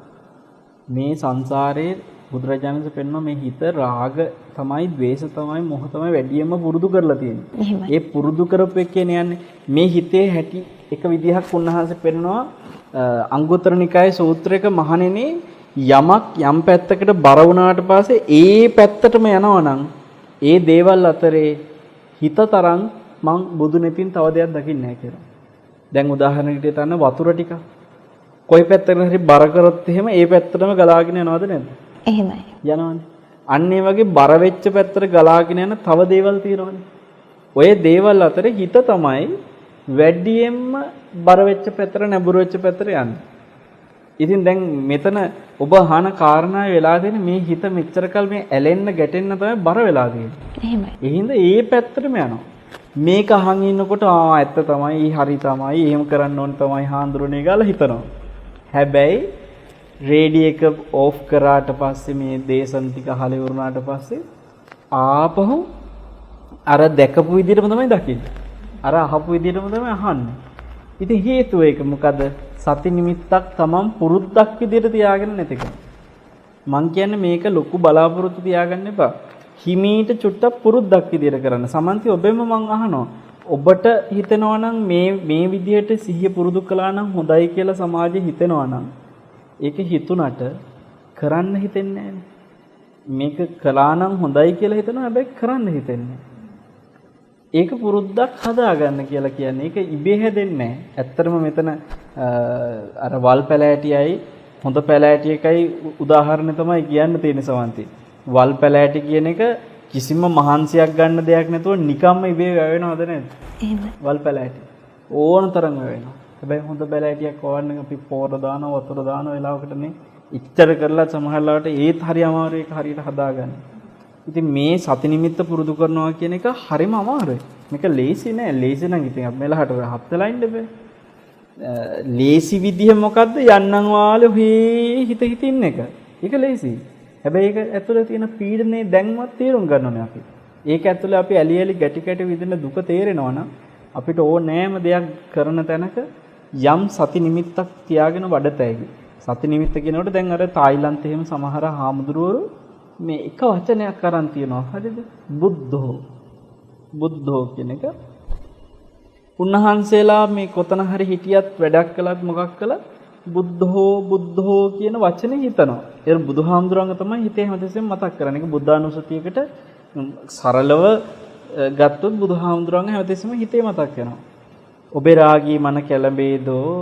මේ සංසාරයේ බුදුරජාණන් වහන්සේ පෙන්වන මේ හිත රාග තමයි, ද්වේෂ තමයි, මොහ තමයි වැඩියෙන්ම පුරුදු කරලා තියෙන්නේ. ඒ පුරුදු කරපු එකේ යන්නේ මේ හිතේ හැටි එක විදිහක් උන්වහන්සේ පෙන්වනවා අංගුත්තර නිකායේ සූත්‍රයක මහණෙනි යමක් යම් පැත්තකට බර වුණාට පස්සේ ඒ පැත්තටම යනවා නම් ඒ දේවල් අතරේ හිත තරම් මං බුදු නෙතින් තව දෙයක් දකින්නේ නැහැ කියලා. දැන් උදාහරණයකට ගන්න වතුර ටික කොයි පැත්තකට හරි බර කරොත් එහෙම ඒ පැත්තටම ගලාගෙන යනවද නැද්ද? එහෙමයි. යනවනේ. අන්න ඒ වගේ බර වෙච්ච පැත්තට ගලාගෙන යන තව දේවල් තියෙනවනේ. ඔය දේවල් අතරේ හිත තමයි වැඩියෙන්ම බර වෙච්ච පැත්තට නැඹුරු වෙච්ච පැත්තට යන්නේ. ඉතින් දැන් මෙතන ඔබ අහන කාරණාව වෙලා දෙන්නේ මේ හිත මෙච්චරකල් මේ ඇලෙන්න ගැටෙන්න තමයි බර වෙලා තියෙන්නේ. එහෙමයි. ඒ හින්දා ඒ පැත්තටම යනවා. මේක අහන් ඉන්නකොට ඇත්ත තමයි, හරි තමයි, එහෙම කරන්න ඕන තමයි හාඳුරන්නේ ගාලා හිතනවා. හැබැයි රේඩියෝ එක ඕෆ් කරාට පස්සේ මේ දේශන ටික අහලා ඉවරනාට පස්සේ ආපහු අර දැකපු විදිහටම තමයි දකින්නේ. අර අහපු විදිහටම තමයි අහන්නේ. ඉතින් හේතුව ඒක මොකද? සති නිමිත්තක් තමන් පුරුද්දක් විදිහට තියාගෙන නැතිකම. මං කියන්නේ මේක ලොකු බලාපොරොත්තු තියාගන්න එපා. හිමීට චුට්ටක් පුරුද්දක් විදිහට කරන්න. සමන්ති ඔබෙම මං අහනවා. ඔබට හිතෙනවා නම් මේ විදිහට සිහිය පුරුදු කළා නම් හොඳයි කියලා සමාජෙ හිතෙනවා නම් ඒක හිතුණට කරන්න හිතෙන්නේ නැහැ. මේක කළා නම් හොඳයි කියලා හිතනවා, හැබැයි කරන්න හිතෙන්නේ නැහැ. ඒක පුරුද්දක් හදාගන්න කියලා කියන්නේ. ඒක ඉබේ හැදෙන්නේ නැහැ. ඇත්තටම මෙතන අර වල් පැලෑටියයි හොඳ පැලෑටි එකයි උදාහරණ තමයි කියන්න තියෙන සමන්ති. වල් පැලෑටි කියන එක කිසිම මහන්සියක් ගන්න දෙයක් නැතුව නිකම්ම ඉබේ වැවෙනවද නැද්ද? එහෙමයි. වල් පැලෑටි ඕන තරම් වැවෙනවා. හැබැයි හොඳ පැලෑටියක් වවන්න අපි පොර දානවා, වතුර දානවා වෙලාවකටනේ ඉච්චර කරලා සමහරලාට ඒත් හරි අමාරු ඒක හරියට හදාගන්න. ඉතින් මේ සති නිමිත්ත පුරුදු කරනවා කියන එක හරිම අමාරුයි. මේක ලේසි නෑ. ලේසි නම් ඉතින් අපි මෙලහට හප්තලා ඉන්න බෑ. ලේසි විදිහ මොකද්ද? යන්නම් වාලේ හේ හිත හිතින් එක. ඒක ලේසි. හැබැයි ඒක ඇතුලේ තියෙන පීඩනේ දැන්වත් තේරුම් ගන්න ඕනේ අපි. ඒක ඇතුලේ අපි ඇලි ඇලි ගැටි ගැටි විඳින දුක තේරෙනවා නම් අපිට ඕනෑම දෙයක් කරන තැනක යම් සති නිමිත්තක් තියාගෙන වඩතැයි. සති නිමිත්ත කියනකොට දැන් අර තායිලන්තේ එහෙම සමහර හාමුදුරුවෝ මේ එක වචනයක් අරන් තියනවා. හරිද? බුද්ධෝ කියන එක. උන්වහන්සේලා මේ කොතන හරි හිටියත් වැඩක් කළත් මොකක් කළත් බුද්ධෝ කියන වචනේ හිතනවා. ඒ බුදුහාමුදුරන්ව තමයි හිතේ හැමදෙස්සෙම මතක් කරන්නේ. ඒක බුද්ධානුස්සතියකට සරලව ගත්තොත් බුදුහාමුදුරන්ව හැමදෙස්සෙම හිතේ මතක් වෙනවා. ඔබේ රාගී මන කැළඹේදෝ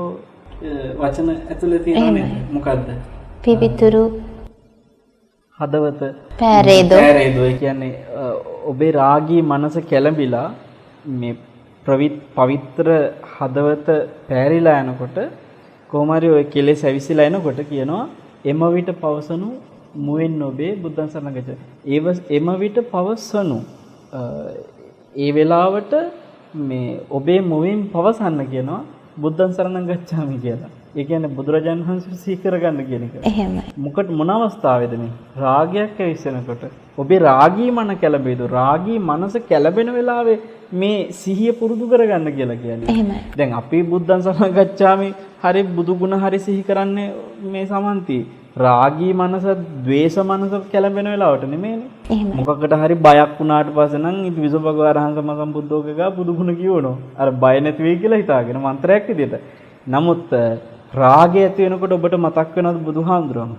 වචන ඇතුලේ තියෙනනේ මොකද්ද? පිවිතුරු හදවත පෑරේදෝ. ඒ කියන්නේ ඔබේ රාගී මනස කැළඹිලා මේ පවිත්‍ර හදවත පෑරිලා යනකොට කොහොම හරි ඔය කෙලෙස් ඇවිසිලා එනකොට කියනවා එම විට පවසනු මුවෙන් ඔබේ බුද්ධං සරණ ගච්ඡ. එම විට පවසනු ඒ වෙලාවට මේ ඔබේ මුවෙන් පවසන්න කියනවා බුද්ධං සරණ ගච්ඡාමි කියලා. ඒ කියන්නේ බුදුරජාණන් වහන්සේ සිහි කරගන්න කියන එක. එහෙමයි. මොන අවස්ථාවේද මේ රාගයක් ඇවිස්සෙනකොට ඔබේ රාගී මන කැළඹෙයිද? රාගී මනස කැළඹෙන වෙලාවේ මේ සිහිය පුරුදු කරගන්න කියලා කියන්නේ. එහෙමයි. දැන් අපි බුද්ධං සරණ ගච්ඡාමි හරි බුදු ගුණ හරි සිහි කරන්නේ මේ සමන්ති රාගී මනස, ද්වේෂ මනස කැළඹෙන වෙලාවට නෙමෙයිනේ. එහෙමයි. මොකකට හරි බයක් වුණාට පස්සේ නම් ඉති විසුපගාරහංග මගම් බුද්ධෝගේගා බුදු ගුණ කියවනවා. අර බය නැති වෙයි කියලා හිතාගෙන මන්ත්‍රයක් විදියට. නමුත් රාගය ඇති වෙනකොට ඔබට මතක් වෙනවද බුදුහාමුදුරන්?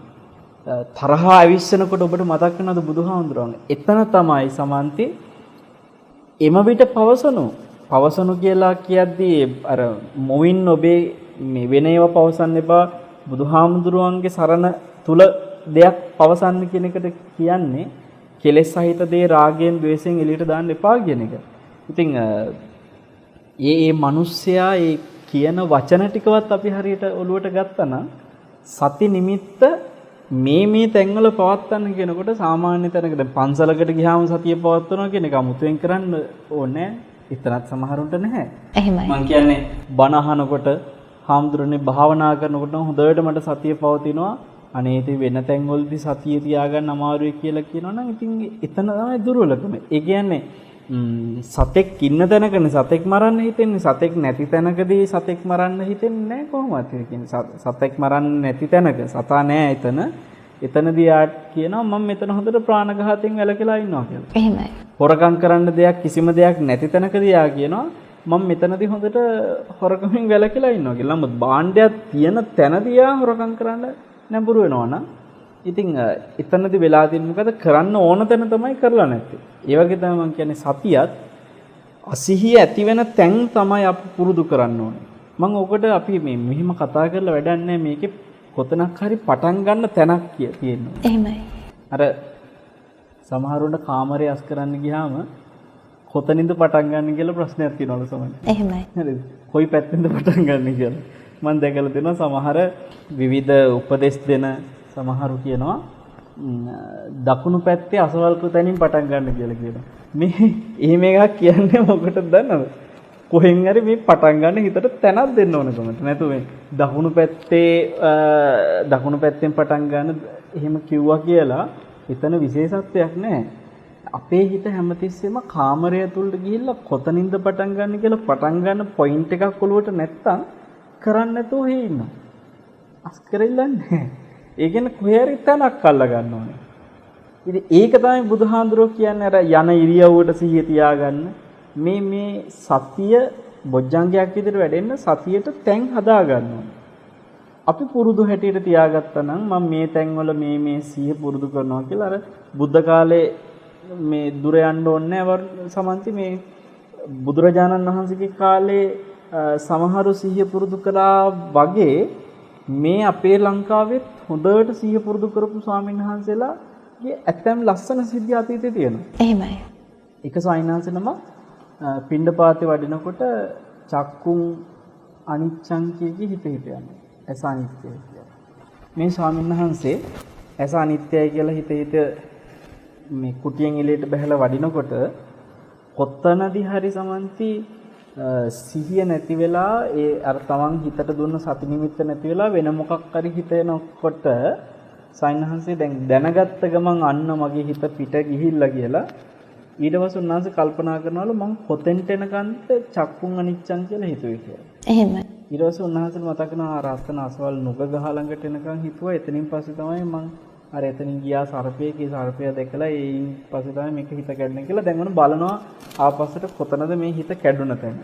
තරහා ඇවිස්සෙනකොට ඔබට මතක් වෙනවද බුදුහාමුදුරන්? එතන තමයි සමන්ති එම විට පවසනු කියලා කියද්දී අර මොවින් ඔබේ මේ වෙන ඒවා පවසන්න එපා. බුදුහාමුදුරුවන්ගේ සරණ තුල දෙයක් පවසන්න කියන එකට කියන්නේ කෙලෙස් සහිත දේ රාගයෙන් ද්වේෂයෙන් එළියට දාන්න එපා කියන එක. ඉතින් ඒ මිනිස්සයා ඒ කියන වචන ටිකවත් අපි හරියට ඔලුවට ගත්තා නම් සති නිමිත්ත මේ තැන්වල පවත්වන්න කියනකොට සාමාන්‍ය තැනක දැන් පන්සලකට ගියාම සතිය පවත්වනවා කියන එක අමුතුවෙන් කරන්න ඕනේ. එතනත් සමහරුන්ට නැහැ. එහෙමයි. මම කියන්නේ බණ අහනකොට හාමුදුරනේ භාවනා කරනකොට හොඳට මට සතිය පවතිනවා. අනේ ඉතින් වෙන තැන්වලදී සතිය තියාගන්න අමාරුයි කියලා කියනවනම් ඉතින් එතන තමයි දුර්වලකම. ඒ කියන්නේ සතෙක් ඉන්න තැනකනේ සතෙක් මරන්න හිතෙන්නේ. සතෙක් නැති තැනකදී සතෙක් මරන්න හිතෙන්නේ නැහැ කොහොමද? ඒ කියන්නේ සතෙක් මරන්න නැති තැනක සතා නැහැ එතන. එතනදී යාට කියනවා මම මෙතන හොඳට ප්‍රාණඝාතයෙන් වැළකීලා ඉන්නවා කියලා. එහෙමයි. හොරකම් කරන්න දෙයක් කිසිම දෙයක් නැති තැනකදී යා කියනවා මම මෙතනදී හොඳට හොරකමින් වැළකීලා ඉන්නවා කියලා. නමුත් භාණ්ඩයක් තියෙන තැනදී යා හොරකම් කරන්න නැඹුරු වෙනවා නම් ඉතින් එතනදී වෙලා තියෙන්නේ මොකද කරන්න ඕන තැන තමයි කරලා නැත්තේ. ඒ වගේ තමයි මම කියන්නේ සතියත් අසිහිය ඇති වෙන තැන් තමයි අපි පුරුදු කරන්න ඕනේ. මම ඔකට අපි මේ මෙහිම කතා කරලා වැඩක් නැහැ මේකේ කොතනක් හරි පටන් ගන්න තැනක් තියෙනවා. එහෙමයි. අර සමහරුන්ට කාමරේ අස් කරන්න ගියාම කොතනින්ද පටන් ගන්න කියලා ප්‍රශ්නයක් තියෙනවලු සමහර. එහෙමයි. හරිද? කොයි පැත්තෙන්ද පටන් ගන්න කියලා. මම දැකලා තියෙනවා සමහර විවිධ උපදෙස් දෙන සමහරු කියනවා දකුණු පැත්තේ අසවල් තැනින් පටන් ගන්න කියලා කියනවා. මේ එහෙම එකක් කියන්නේ මොකටද දන්නවද? කොහෙන් හරි මේ පටන් ගන්න හිතට තැනක් දෙන්න ඕන කමට. නැතු මේ දකුණු පැත්තෙන් පටන් ගන්න එහෙම කිව්වා කියලා එතන විශේෂත්වයක් නැහැ. අපේ හිත හැමතිස්සෙම කාමරය තුලට ගිහිල්ලා කොතනින්ද පටන් ගන්න කියලා පටන් ගන්න පොයින්ට් එකක් ඔලුවට නැත්තම් කරන්න නැතුව හේ ඉන්නවා. අස්කරෙල්ලන්නේ. ඒ කියන්නේ කොහේ හරි තැනක් අල්ල ගන්න ඕනේ. ඉතින් ඒක තමයි බුදුහාඳුරෝ කියන්නේ අර යන ඉරියව්වට සිහිය තියාගන්න. මේ සතිය බොජ්ජංගයක් විදිහට වැඩෙන්න සතියට තැන් හදා ගන්න ඕනේ. අපි පුරුදු හැටියට තියාගත්තා නම් මම මේ තැන්වල මේ සිහිය පුරුදු කරනවා කියලා අර බුද්ධ කාලේ මේ දුර යන්න ඕනේ නැහැ සමන්ති මේ බුදුරජාණන් වහන්සේගේ කාලේ සමහරු සිහිය පුරුදු කළා වගේ මේ අපේ ලංකාවෙත් හොඳට සිහිය පුරුදු කරපු ස්වාමීන් වහන්සේලාගේ ඇතැම් ලස්සන සිද්ධි අතීතේ තියෙනවා. එහෙමයි. එක ස්වාමීන් වහන්සේ නම පිණ්ඩපාතේ වඩිනකොට චක්කුම් අනිච්ඡං කියකි හිත යනවා. ඇස අනිත්‍යයි කියලා. මේ ස්වාමීන් වහන්සේ ඇස අනිත්‍යයි කියලා හිත මේ කුටියෙන් එළියට බහලා වඩිනකොට කොත්තනදී හරි සමන්ති සිහිය නැති වෙලා ඒ අර තමන් හිතට දුන්න සති නිමිත්ත නැති වෙලා වෙන මොකක් හරි හිතෙනකොට සයින්හන්සේ දැන් දැනගත්ත ගමන් අන්න මගේ හිත පිට ගිහිල්ලා කියලා ඊට පස්සේ උන්වහන්සේ කල්පනා කරනවලු මං කොතෙන්ට එනකන්ද චක්කුන් අනිච්චං කියලා හිතුවේ කියලා. එහෙමයි. ඊට පස්සේ උන්වහන්සේ මතක කරනවා රාත්තන අසවල් නුග ගහ ළඟට එනකන් හිතුවා එතනින් පස්සේ තමයි මං අර එතනින් ගියා සර්පයේ සර්පය දැකලා ඒයින් පස්සේ තමයි මේක හිත කැඩුනේ කියලා දැන් ඔන්න බලනවා ආපස්සට කොතනද මේ හිත කැඩුන තැන.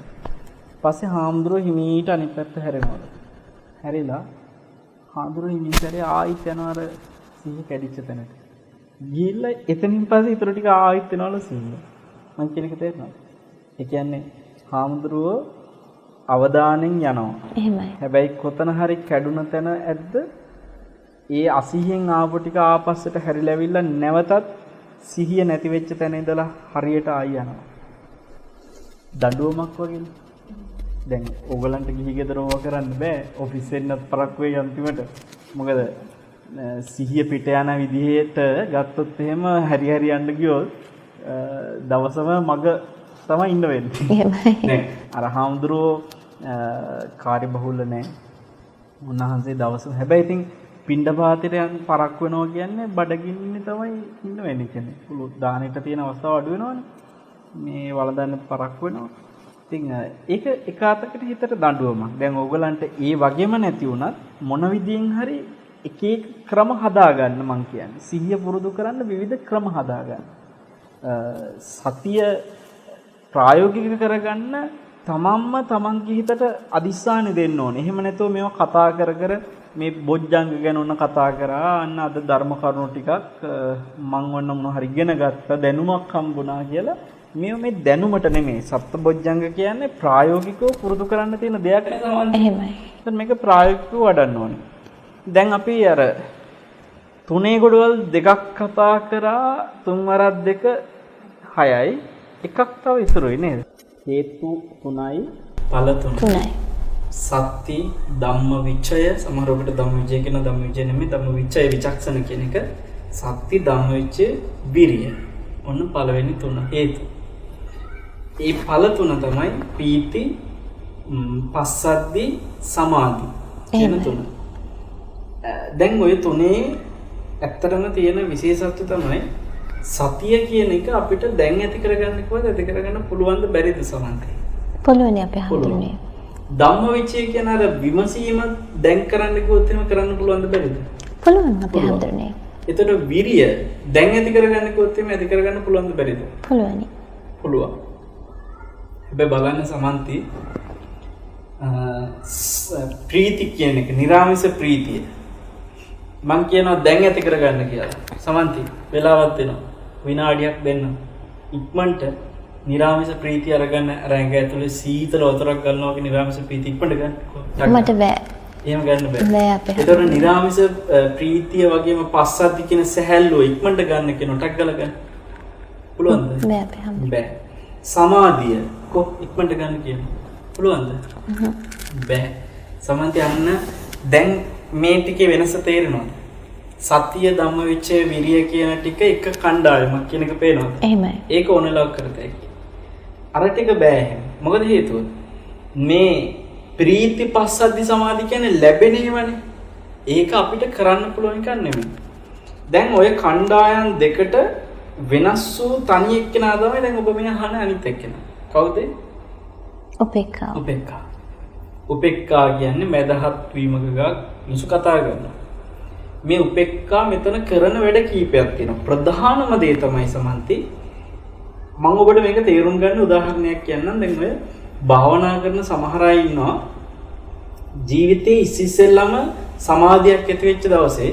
පස්සේ හාමුදුරුවෝ හිමීට අනිත් පැත්ත හැරෙනවලු. හැරිලා හාමුදුරුවෝ හිමීට ආයිත් යනවා අර සිහිය කැඩිච්ච තැනට. ගිහිල්ලා එතනින් පස්සේ ඊටර ටික ආයිත් වෙනවලු සිහිය. මං කියන එක තේරෙනවද? ඒ කියන්නේ හාමුදුරුවෝ අවදානෙන් යනවා. එහෙමයි. හැබැයි කොතන හරි කැඩුන තැන ඇද්ද? ඒ අසිහියෙන් ආපු ටික ආපස්සට හැරිලාවිල්ලා නැවතත් සිහිය නැති වෙච්ච තැන ඉඳලා හරියට ආයි යනවා. දඬුවමක් වගේ. දැන් ඕගලන්ට ගිහි ගෙදර ඕවා කරන්න බෑ. ඔෆිස් එකෙන්වත් පරක් වෙයි අන්තිමට. මොකද සිහිය පිට යන විදිහට ගත්තොත් එහෙම හැරි යන්න ගියොත් දවසම මග තමයි ඉන්න වෙන්නේ. එහෙමයි. අර හාමුදුරුවෝ කාර්යබහුල නැහැ. උන්වහන්සේ දවසම හැබැයි ඉතින් පිණ්ඩපාතයට යන පරක් වෙනවා කියන්නේ බඩගින්නේ තමයි ඉන්න වෙන්නේ කියන්නේ. පුළු දානෙට තියෙන අවස්ථාව අඩු වෙනවනේ. මේ වළඳන්න පරක් වෙනවා. ඉතින් ඒක එක අතකට හිතට දඬුවමක්. දැන් ඕගලන්ට ඒ වගේම නැති වුණත් මොන විදියෙන් හරි එක එක ක්‍රම හදාගන්න මං කියන්නේ. සිහිය පුරුදු කරන්න විවිධ ක්‍රම හදාගන්න. සතිය ප්‍රායෝගික කරගන්න තමන්ගේ හිතට අදිස්ථානෙ දෙන්න ඕනේ. එහෙම නැතුව මේවා කතා කර මේ බොජ්ජංග ගැන ඔන්න කතා කරා අන්න අද ධර්ම කරුණු ටිකක් මං ඔන්න මොන හරි ඉගෙන ගත්තා දැනුමක් හම්බුණා කියලා මේ දැනුමට නෙමෙයි සත්‍ය බොජ්ජංග කියන්නේ ප්‍රායෝගිකව පුරුදු කරන්න තියෙන දෙයක් නේ. එහෙමයි. දැන් මේක ප්‍රායෝගිකව වඩන්න ඕනේ. දැන් අපි අර තුනේ ගොඩවල් දෙකක් කතා කරා තුන් වරක් දෙක 6යි එකක් තව ඉතුරුයි නේද? හේතු 3යි ඵල 3යි. සත්‍ති ධම්ම විචය සමහරකට ධම්ම විචය කියන ධම්ම විචය නෙමෙයි ධම්ම විචය විචක්ෂණ කියන එක සත්‍ති ධම්ම විචය විරිය. ඔන්න පළවෙනි 3 හේතු. ඒ ඵල 3 තමයි පීති පස්සද්ධි සමාධි කියන 3. දැන් ওই තුනේ ඇත්තටම තියෙන විශේෂත්වය තමයි සතිය කියන එක අපිට දැන් ඇති කරගන්න කිව්වද ඇති කරගන්න පුළුවන්ද බැරිද සමන්තේ? පුළුවන් අපි හඳුන්නේ. ධම්මවිචය කියන අර විමසීම දැන් කරන්න කිව්වොත් එහෙම කරන්න පුළුවන්ද බැරිද? පුළුවන් අපි හඳුන්නේ. එතකොට විරිය දැන් ඇති කරගන්න කිව්වොත් එimhe ඇති කරගන්න පුළුවන්ද බැරිද? පුළුවනි. පුළුවන්. හැබැයි බලන්න සමන්ති ප්‍රීති කියන එක නිරාමිස ප්‍රීතිය. මං කියනවා දැන් ඇති කරගන්න කියලා. සමන්ති වෙලාවක් දෙනවා. විනාඩියක් දෙන්න. ඉක්මනට නිරාමිස ප්‍රීතිය අරගන්න රැඟ ඇතුලේ සීතල වතුරක් ගන්නවා වගේ නිරාමිස ප්‍රීතිය ඉක්මනට ගන්න. මට බෑ. එහෙම ගන්න බෑ. බෑ අපේ. ඒතර නිරාමිස ප්‍රීතිය වගේම පස්සද්ධි කියන සැහැල්ලුව ඉක්මනට ගන්න කෙනා ටක් ගාලා ගන්න. පුළුවන්ද? බෑ අපේ. බෑ. සමාධිය කො ඉක්මනට ගන්න කියනවා. පුළුවන්ද? බෑ. සමන්ති අන්න දැන් මේ ටිකේ වෙනස තේරෙනවද? සතිය ධම්මවිචය විරිය කියන ටික එක කණ්ඩායමක් කියන එක පේනවද? එහෙමයි. ඒක ඕනෙලක් කරතයි. අර ටික බෑ එහෙම. මොකද හේතුව? මේ ප්‍රීති පස්සද්ධි සමාධි කියන්නේ ලැබෙන ඒවානේ. ඒක අපිට කරන්න පුළුවන් එකක් නෙමෙයි. දැන් ඔය කණ්ඩායම් දෙකට වෙනස් වූ තනි එක්කෙනා තමයි දැන් ඔබ මේ අහන අනිත් එක්කෙනා. කවුද? උපේක්ඛා. උපේක්ඛා. උපේක්ඛා කියන්නේ මදහත් වීමක මිනිසු කතා කරනවා. මේ උපේක්ඛා මෙතන කරන වැඩ කීපයක් තියෙනවා. ප්‍රධානම දේ තමයි සමන්ති මම ඔබට මේක තේරුම් ගන්න උදාහරණයක් කියන්නම්. දැන් ඔය භාවනා කරන සමහර අය ඉන්නවා ජීවිතේ ඉස්සෙල්ලම සමාධියක් ඇති වෙච්ච දවසේ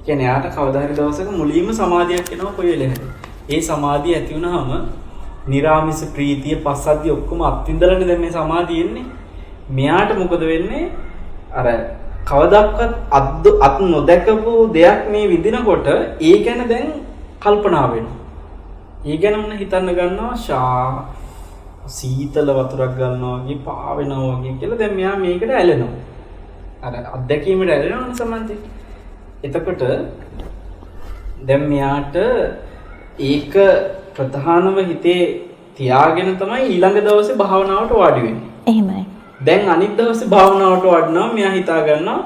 කියන්නේ යාට කවදා හරි දවසක මුලින්ම සමාධියක් එනවා කොයි වෙලෙහද. ඒ සමාධිය ඇති වුනහම නිරාමිස ප්‍රීතිය පස්සද්ධිය ඔක්කොම අත්විඳලානේ දැන් මේ සමාධිය එන්නේ. මෙයාට මොකද වෙන්නේ? අර කවදාවත් අත් නොදකපු දෙයක් මේ විඳිනකොට ඒ ගැන දැන් කල්පනා වෙනවා. ඒ ගැන මොන හිතන්න ගන්නවා සීතල වතුරක් ගන්නවා වගේ පාවෙනවා වගේ කියලා දැන් මෙයා මේකට ඇලෙනවා. අර අත්දැකීමට ඇලෙනවනේ සමන්ති. එතකොට දැන් මෙයාට ඒක ප්‍රධානම හිතේ තියාගෙන තමයි ඊළඟ දවසේ භාවනාවට වාඩි වෙන්නේ. එහෙමයි. දැන් අනිත් දවසේ භාවනාවට වඩනවා මෙයා හිතා ගන්නවා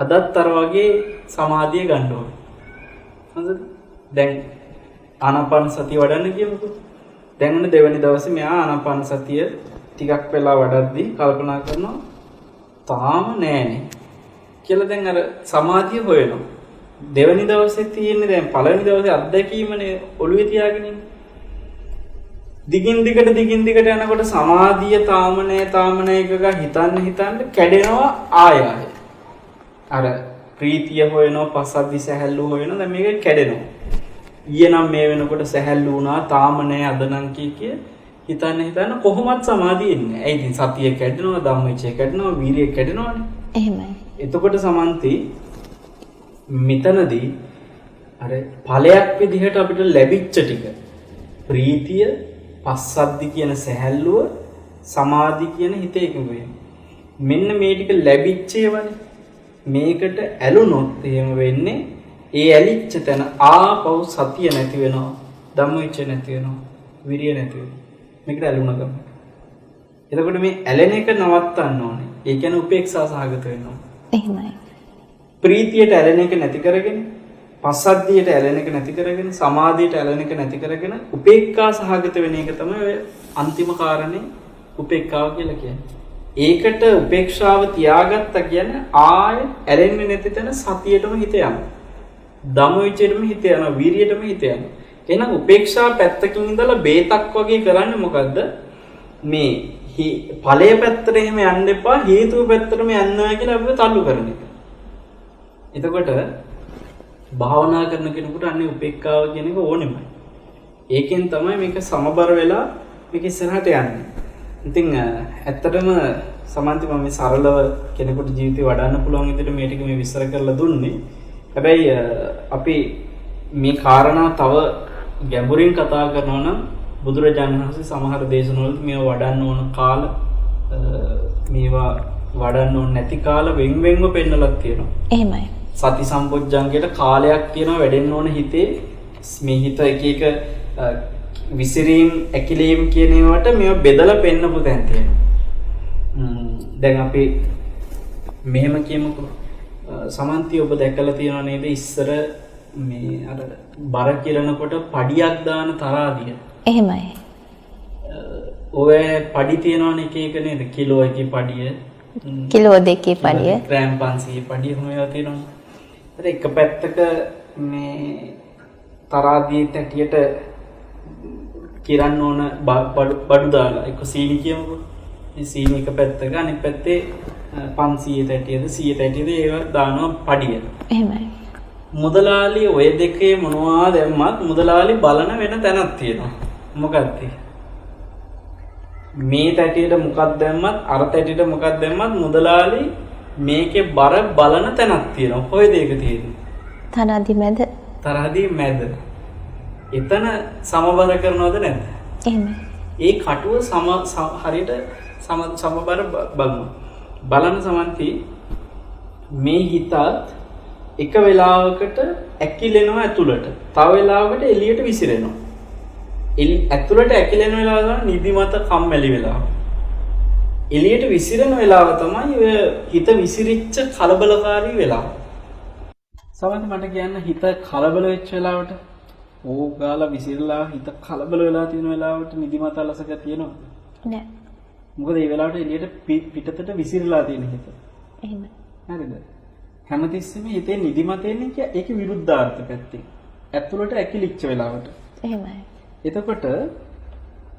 අදත් අර වගේ සමාධිය ගන්න ඕනේ. හරිද? දැන් ආනාපාන සතිය වඩන්න කියමුකෝ. දැන් ඔන්න දෙවෙනි දවසේ මෙයා ආනාපාන සතිය ටිකක් වෙලා වඩද්දී කල්පනා කරනවා තාම නෑනේ කියලා දැන් අර සමාධිය හොයනවා. දෙවෙනි දවසේ තියෙන්නේ දැන් පළවෙනි දවසේ අත්දැකීමනේ ඔළුවේ තියාගෙන ඉන්නේ. දිගින් දිගට යනකොට සමාධිය තාම නෑ එකක හිතන්න කැඩෙනවා ආය. අර ප්‍රීතිය හොයනවා පස්සද්ධි සැහැල්ලු හොයනවා දැන් මේක කැඩෙනවා. ඊයේ නම් මේ වෙනකොට සැහැල්ලු වුණා තාම නෑ අද නම් කිය හිතන්න කොහොමත් සමාධිය එන්නේ. ඒ ඉතින් සතිය කැඩෙනවා ධම්මවිචය කැඩෙනවා වීරිය කැඩෙනවානේ. එහෙමයි. එතකොට සමන්ති මෙතනදී අර ඵලයක් විදිහට අපිට ලැබිච්ච ටික ප්‍රීතිය පස්සද්ධි කියන සැහැල්ලුව සමාධි කියන හිත එකඟ වෙන. මෙන්න මේ ටික ලැබිච්ච ඒවානේ. මේකට ඇලුනොත් එහෙම වෙන්නේ ඒ ඇලිච්ච තැන ආපහු සතිය නැති වෙනවා. ධම්මවිචය නැති වෙනවා. විරිය නැති වෙනවා. මේකට ඇලුන ගමන්. එතකොට මේ ඇලෙන එක නවත්තන්න ඕනේ. ඒ කියන්නේ උපේක්ෂා සහගත වෙනවා. එහෙමයි. ප්‍රීතියට ඇලෙන එක නැති කරගෙන පස්සද්ධියට ඇලෙන එක නැති කරගෙන සමාධියට ඇලෙන එක නැති කරගෙන උපේක්ඛා සහගත වෙන එක තමයි ඔය අන්තිම කාරණේ උපේක්ඛාව කියලා කියන්නේ. ඒකට උපේක්ෂාව තියාගත්තා කියන්නේ ආය ඇලෙන්නේ නැති තැන සතියටම හිත යනවා. ධම්මවිචයටම හිත යනවා, වීරියටම හිත යනවා. එහෙනම් උපේක්ෂා පැත්තකින් ඉඳලා බේතක් වගේ කරන්නේ මොකද්ද? මේ ඵලයේ පැත්තට එහෙම යන්න එපා, හේතුව පැත්තටම යන්නවා කියලා අපිව තල්ලු කරන එක. එතකොට භාවනා කරන කෙනෙකුට අන්නේ උපේක්ඛාව කියන එක ඕනෙමයි. ඒකෙන් තමයි මේක සමබර වෙලා මේක ඉස්සරහට යන්නේ. ඉතින් ඇත්තටම සමන්ති මම මේ සරලව කෙනෙකුට ජීවිතේ වඩන්න පුළුවන් විදිහට මේ ටික මේ විස්තර කරලා දුන්නේ. හැබැයි අපි මේ කාරණා තව ගැඹුරින් කතා කරනවා නම් බුදුරජාණන් වහන්සේ සමහර දේශනවලදී මේවා වඩන්න ඕන කාල මේවා වඩන්න ඕන නැති කාල වෙන්වෙන්ව පෙන්නලා තියෙනවා. එහෙමයි. සති සම්පොච්චංගයට කාලයක් තියෙනවා වැඩෙන්න ඕන හිතේ මේ හිත එක විසිරීම් ඇකිලීම් කියන ඒවාට මේවා බෙදලා පෙන්නපු තැන් තියෙනවා. දැන් අපි මෙහෙම කියමුකෝ සමන්ති ඔබ දැකලා තියෙනව නේද ඉස්සර මේ අර බර කිරනකොට පඩියක් දාන තරාදිය. එහෙමයි. ඔය පඩි තියෙනවනේ එක නේද කිලෝ එකේ පඩිය කිලෝ දෙකේ පඩිය ග්‍රෑම් 500 පඩිය හැම ඒවා තියෙනවා. එක පැත්තක මේ තරාදියේ තැටියට කිරන්න ඕන බඩු දාලා එක සීනි කියමුකෝ. මේ සීනි එක පැත්තක අනිත් පැත්තේ 500 තැටියද 100 තැටියද ඒවා දානවා පඩියට. එහෙමයි. මුදලාලි ඔය දෙකේ මොනවා දැම්මත් මුදලාලි බලන වෙන තැනක් තියෙනවා. මොකක්ද? මේ තැටියට මොකක්ද දැම්මත් අර තැටියට මොකක්ද දැම්මත් මුදලාලි මේකේ බර බලන තැනක් තියෙනවා. කොහෙද ඒක තියෙන්නේ? තරහදී මැද. තරහදී මැද. එතන සමබර කරනවද නැද්ද? එහෙමයි. ඒ කටුව හරියට සමබර බලනවා. බලන සමන්ති මේ හිතත් එක වෙලාවකට ඇකිලෙනවා ඇතුළට. තව වෙලාවකට එළියට විසිරෙනවා. ඇතුළට ඇකිලෙන වෙලාව තමයි නිදිමත කම්මැලි වෙලාව. එළියට විසිරෙන වෙලාව තමයි ඔය හිත විසිරිච්ච කලබලකාරී වෙලාව. සමහරවිට මට කියන්න හිත කලබල වෙච්ච වෙලාවට ඕගාලා විසිරලා හිත කලබල වෙලා තියෙන වෙලාවට නිදිමත අලසක තියෙනවද? නෑ. මොකද ඒ වෙලාවට එළියට පිටතට විසිරලා තියෙන හිත. එහෙමයි. හරිද? හැමතිස්සෙම හිතේ නිදිමත එන්නේ ඒකේ විරුද්ධාර්ථ පැත්තෙන්. ඇතුළට ඇකිලිච්ච වෙලාවට. එහෙමයි. එතකොට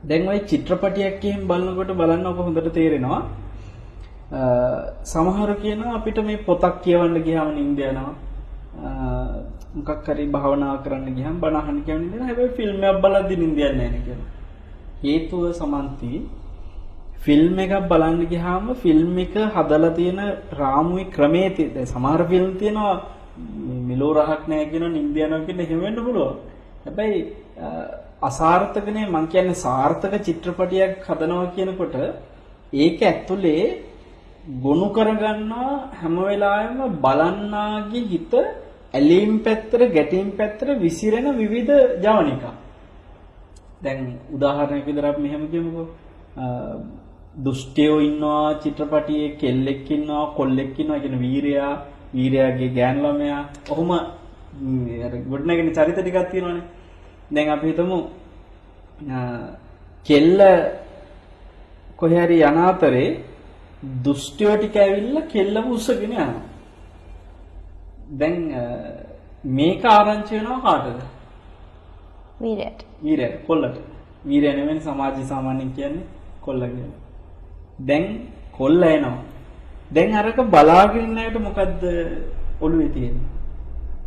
දැන් ওই චිත්‍රපටයක් එහෙම බලනකොට බලන්න ඔබ හොඳට තේරෙනවා. සමහර කියනවා අපිට මේ පොතක් කියවන්න ගියාම නිින්ද යනවා. මොකක් හරි භාවනා කරන්න ගියාම බණ අහන්න කියන්නේ නේද? හැබැයි ෆිල්ම් එකක් බලද්දි නිින්ද යන්නේ නැහැ කියලා. හේතුව සමන්ති ෆිල්ම් එකක් බලන්න ගියාම ෆිල්ම් එක හදලා තියෙන රාමුවේ ක්‍රමයේ දැන් සමහර ෆිල්ම් තියෙනවා මෙලෝ රහක් නැහැ කියන නිින්ද යනවා කියන එහෙම වෙන්න පුළුවන්. හැබැයි අසාර්ථකනේ මං කියන්නේ සාර්ථක චිත්‍රපටයක් හදනවා කියනකොට ඒක ඇතුලේ ගොනු කරගන්නවා හැම වෙලාවෙම බලන්නාගේ හිත ඇලීම් පැත්තට ගැටීම් පැත්තට විසිරෙන විවිධ ජවනිකා. දැන් උදාහරණයක් විදිහට අපි මෙහෙම කියමුකෝ. දුෂ්ටයෝ ඉන්නවා චිත්‍රපටියේ කෙල්ලෙක් ඉන්නවා කොල්ලෙක් ඉන්නවා කියන වීරයාගේ ගෑනු ළමයා. ඔහොම අර ගොඩනගෙන චරිත ටිකක් තියෙනවානේ. දැන් අපි හිතමු කෙල්ල කොහේ හරි යන අතරේ දුෂ්ටයෝ ටික ඇවිල්ලා කෙල්ලව උස්සගෙන යනවා. දැන් මේක ආරංචි වෙනවා කාටද? වීරයට. වීරයට කොල්ලට. වීරය නෙවෙයි සමාජයේ සාමාන්‍යයෙන් කියන්නේ කොල්ල කියලා. දැන් කොල්ල එනවා. දැන් අරක බලාගෙන ඉන්න අයට මොකද්ද ඔළුවේ තියෙන්නේ?